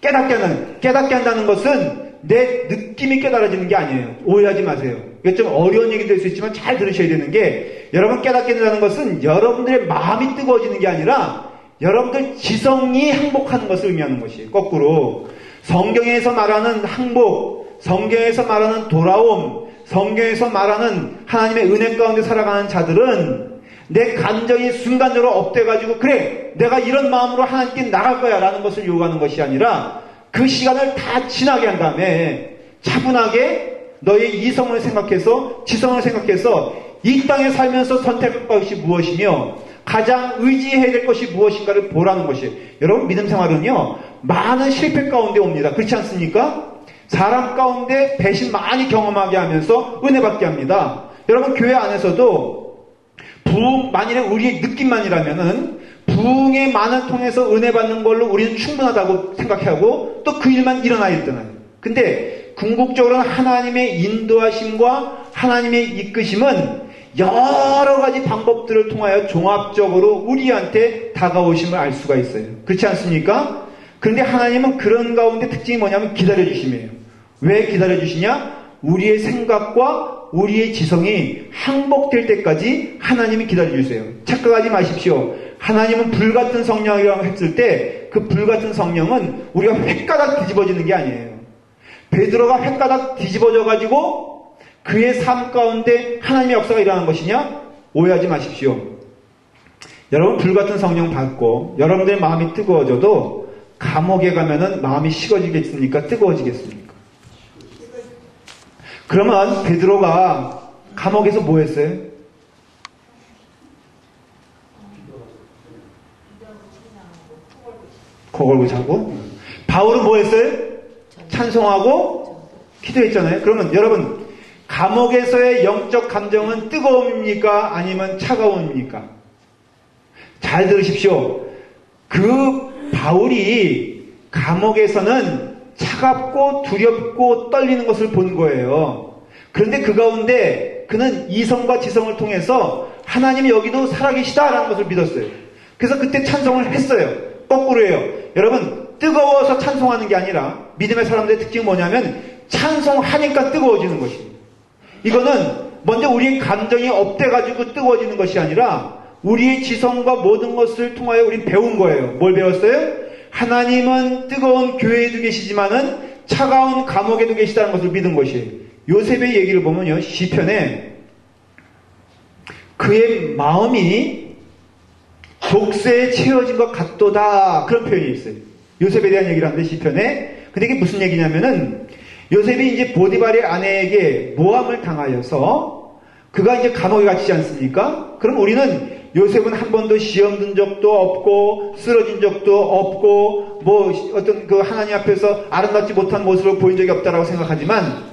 S1: 깨닫게 한다는 것은 내 느낌이 깨달아지는 게 아니에요. 오해하지 마세요. 이게 좀 어려운 얘기 될 수 있지만 잘 들으셔야 되는 게 여러분 깨닫게 된다는 것은 여러분들의 마음이 뜨거워지는 게 아니라 여러분들 지성이 항복하는 것을 의미하는 것이에요. 거꾸로 성경에서 말하는 항복, 성경에서 말하는 돌아옴, 성경에서 말하는 하나님의 은혜 가운데 살아가는 자들은 내 감정이 순간적으로 업돼가지고 그래 내가 이런 마음으로 하나님께 나갈 거야 라는 것을 요구하는 것이 아니라 그 시간을 다 지나게 한 다음에 차분하게 너의 이성을 생각해서 지성을 생각해서 이 땅에 살면서 선택할 것이 무엇이며 가장 의지해야 될 것이 무엇인가를 보라는 것이에요. 여러분 믿음 생활은요 많은 실패 가운데 옵니다. 그렇지 않습니까? 사람 가운데 배신 많이 경험하게 하면서 은혜 받게 합니다. 여러분 교회 안에서도 부흥 만일에 우리의 느낌만이라면은 부흥의 만을 통해서 은혜 받는 걸로 우리는 충분하다고 생각하고 또 그 일만 일어나야 되잖아요. 근데 궁극적으로는 하나님의 인도하심과 하나님의 이끄심은 여러 가지 방법들을 통하여 종합적으로 우리한테 다가오심을 알 수가 있어요. 그렇지 않습니까? 그런데 하나님은 그런 가운데 특징이 뭐냐면 기다려주심이에요. 왜 기다려주시냐? 우리의 생각과 우리의 지성이 항복될 때까지 하나님이 기다려주세요. 착각하지 마십시오. 하나님은 불같은 성령이라고 했을 때 그 불같은 성령은 우리가 횟가닥 뒤집어지는 게 아니에요. 베드로가 횟가닥 뒤집어져가지고 그의 삶 가운데 하나님의 역사가 일어나는 것이냐? 오해하지 마십시오. 여러분 불같은 성령 받고 여러분들의 마음이 뜨거워져도 감옥에 가면은 마음이 식어지겠습니까? 뜨거워지겠습니까? 그러면 베드로가 감옥에서 뭐 했어요? 코 걸고 자고? 바울은 뭐 했어요? 찬송하고 기도했잖아요. 그러면 여러분 감옥에서의 영적 감정은 뜨거움입니까? 아니면 차가움입니까? 잘 들으십시오. 그 바울이 감옥에서는 차갑고 두렵고 떨리는 것을 본 거예요. 그런데 그 가운데 그는 이성과 지성을 통해서 하나님이 여기도 살아계시다라는 것을 믿었어요. 그래서 그때 찬송을 했어요. 거꾸로예요. 여러분 뜨거워서 찬송하는 게 아니라 믿음의 사람들의 특징은 뭐냐면 찬송하니까 뜨거워지는 것입니다. 이거는 먼저 우리의 감정이 업돼가지고 뜨거워지는 것이 아니라 우리의 지성과 모든 것을 통하여 우리는 배운 거예요. 뭘 배웠어요? 하나님은 뜨거운 교회에도 계시지만은 차가운 감옥에도 계시다는 것을 믿은 것이에요. 요셉의 얘기를 보면요. 시편에 그의 마음이 족쇄에 채워진 것 같도다 그런 표현이 있어요. 요셉에 대한 얘기를 하는데 시편에. 근데 이게 무슨 얘기냐면은 요셉이 이제 보디발의 아내에게 모함을 당하여서 그가 이제 감옥에 갇히지 않습니까? 그럼 우리는 요셉은 한 번도 시험 든 적도 없고 쓰러진 적도 없고 뭐 어떤 그 하나님 앞에서 아름답지 못한 모습을 보인 적이 없다라고 생각하지만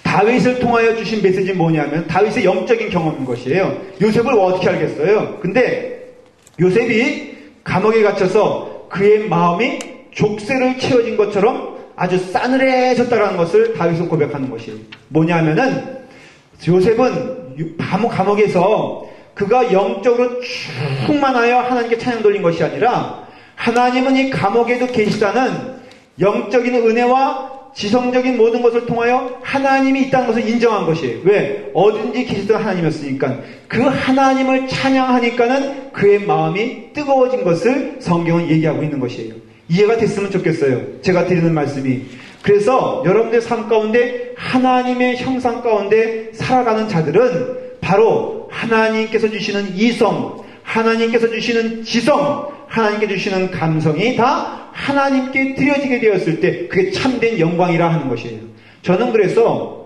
S1: 다윗을 통하여 주신 메시지는 뭐냐면 다윗의 영적인 경험인 것이에요. 요셉을 어떻게 알겠어요? 근데 요셉이 감옥에 갇혀서 그의 마음이 족쇄를 채워진 것처럼 아주 싸늘해졌다는 것을 다윗은 고백하는 것이에요. 뭐냐면은 요셉은 감옥에서 그가 영적으로 충만하여 하나님께 찬양 돌린 것이 아니라 하나님은 이 감옥에도 계시다는 영적인 은혜와 지성적인 모든 것을 통하여 하나님이 있다는 것을 인정한 것이에요. 왜? 어딘지 계시던 하나님이었으니까. 그 하나님을 찬양하니까는 그의 마음이 뜨거워진 것을 성경은 얘기하고 있는 것이에요. 이해가 됐으면 좋겠어요. 제가 드리는 말씀이. 그래서 여러분들의 삶 가운데 하나님의 형상 가운데 살아가는 자들은 바로 하나님께서 주시는 이성, 하나님께서 주시는 지성, 하나님께 주시는 감성이 다 하나님께 드려지게 되었을 때 그게 참된 영광이라 하는 것이에요. 저는 그래서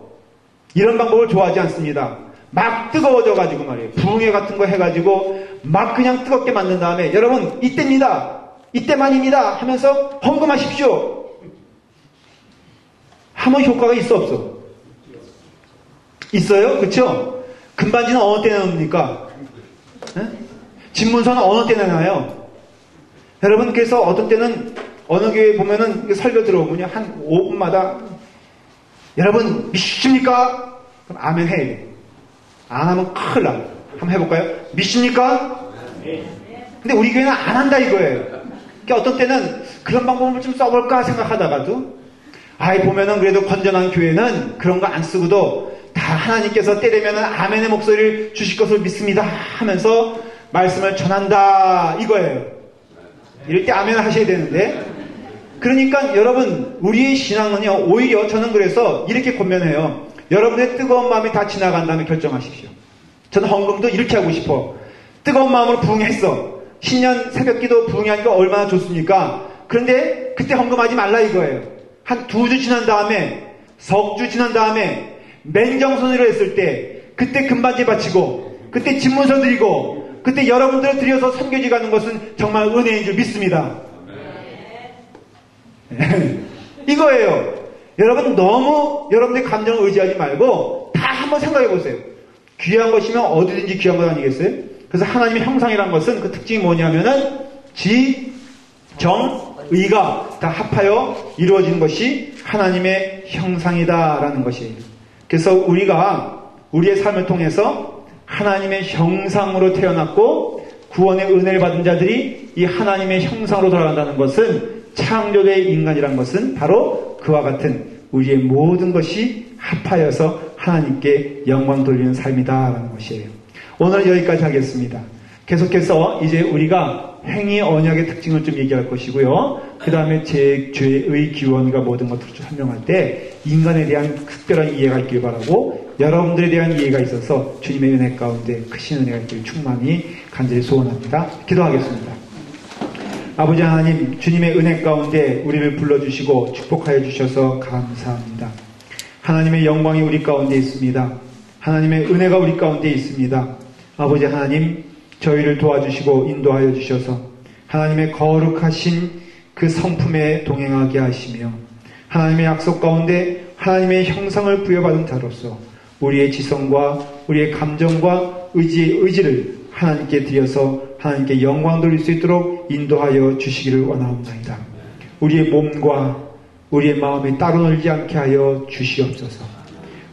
S1: 이런 방법을 좋아하지 않습니다. 막 뜨거워져가지고 말이에요. 부흥회 같은 거 해가지고 막 그냥 뜨겁게 만든 다음에 여러분 이때입니다. 이때만입니다 하면서 헌금하십시오. 하면 효과가 있어 없어? 있어요? 그렇죠? 금반지는 어느 때 내놓습니까? 집문서는 어느 때 내놔요? 여러분 그래서 어떤 때는 어느 교회 보면은 설교 들어오면요 한 5분마다 여러분 믿습니까? 그럼 아멘 해야 돼. 안 하면 큰일 나. 한번 해볼까요? 믿습니까? 근데 우리 교회는 안 한다 이거예요. 그러니까 어떤 때는 그런 방법을 좀 써볼까 생각하다가도 보면은 그래도 건전한 교회는 그런 거 안 쓰고도 다 하나님께서 때 되면은 아멘의 목소리를 주실 것을 믿습니다 하면서 말씀을 전한다 이거예요. 이럴 때 아멘 하셔야 되는데 그러니까 여러분 우리의 신앙은요 오히려 저는 그래서 이렇게 권면해요. 여러분의 뜨거운 마음이 다 지나간 다음에 결정하십시오. 저는 헌금도 이렇게 하고 싶어. 뜨거운 마음으로 부흥했어. 신년 새벽기도 부흥하니까 얼마나 좋습니까? 그런데 그때 헌금하지 말라 이거예요. 한 2주 지난 다음에 석 주 지난 다음에 맨정손으로 했을 때 그때 금반지 바치고 그때 집문서 드리고 그때 여러분들을 드려서 섬겨지 가는 것은 정말 은혜인 줄 믿습니다. 이거예요. 여러분 너무 여러분의 감정을 의지하지 말고 다 한번 생각해 보세요. 귀한 것이면 어디든지 귀한 것 아니겠어요? 그래서 하나님의 형상이란 것은 그 특징이 뭐냐면은 지, 정, 의가 다 합하여 이루어지는 것이 하나님의 형상이다라는 것이에요. 그래서 우리가 우리의 삶을 통해서 하나님의 형상으로 태어났고 구원의 은혜를 받은 자들이 이 하나님의 형상으로 돌아간다는 것은 창조의 인간이란 것은 바로 그와 같은 우리의 모든 것이 합하여서 하나님께 영광 돌리는 삶이다라는 것이에요. 오늘은 여기까지 하겠습니다. 계속해서 이제 우리가 행위 언약의 특징을 좀 얘기할 것이고요. 그 다음에 제 죄의 기원과 모든 것들을 좀 설명할 때 인간에 대한 특별한 이해가 있길 바라고 여러분들에 대한 이해가 있어서 주님의 은혜 가운데 크신 은혜가 있길 충만히 간절히 소원합니다. 기도하겠습니다. 아버지 하나님, 주님의 은혜 가운데 우리를 불러주시고 축복하여 주셔서 감사합니다. 하나님의 영광이 우리 가운데 있습니다. 하나님의 은혜가 우리 가운데 있습니다. 아버지 하나님, 저희를 도와주시고 인도하여 주셔서 하나님의 거룩하신 그 성품에 동행하게 하시며 하나님의 약속 가운데 하나님의 형상을 부여받은 자로서 우리의 지성과 우리의 감정과 의지를 하나님께 드려서 하나님께 영광 돌릴 수 있도록 인도하여 주시기를 원하옵나이다. 우리의 몸과 우리의 마음이 따로 놀지 않게 하여 주시옵소서.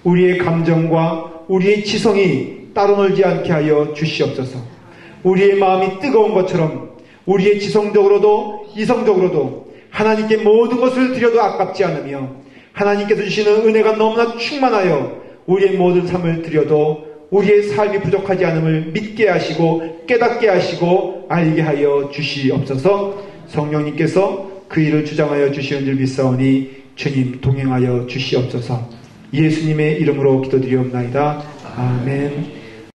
S1: 우리의 감정과 우리의 지성이 따로 놀지 않게 하여 주시옵소서. 우리의 마음이 뜨거운 것처럼 우리의 지성적으로도 이성적으로도 하나님께 모든 것을 드려도 아깝지 않으며 하나님께서 주시는 은혜가 너무나 충만하여 우리의 모든 삶을 드려도 우리의 삶이 부족하지 않음을 믿게 하시고 깨닫게 하시고 알게 하여 주시옵소서. 성령님께서 그 일을 주장하여 주시는 줄 믿사오니 주님 동행하여 주시옵소서. 예수님의 이름으로 기도드리옵나이다. 아멘.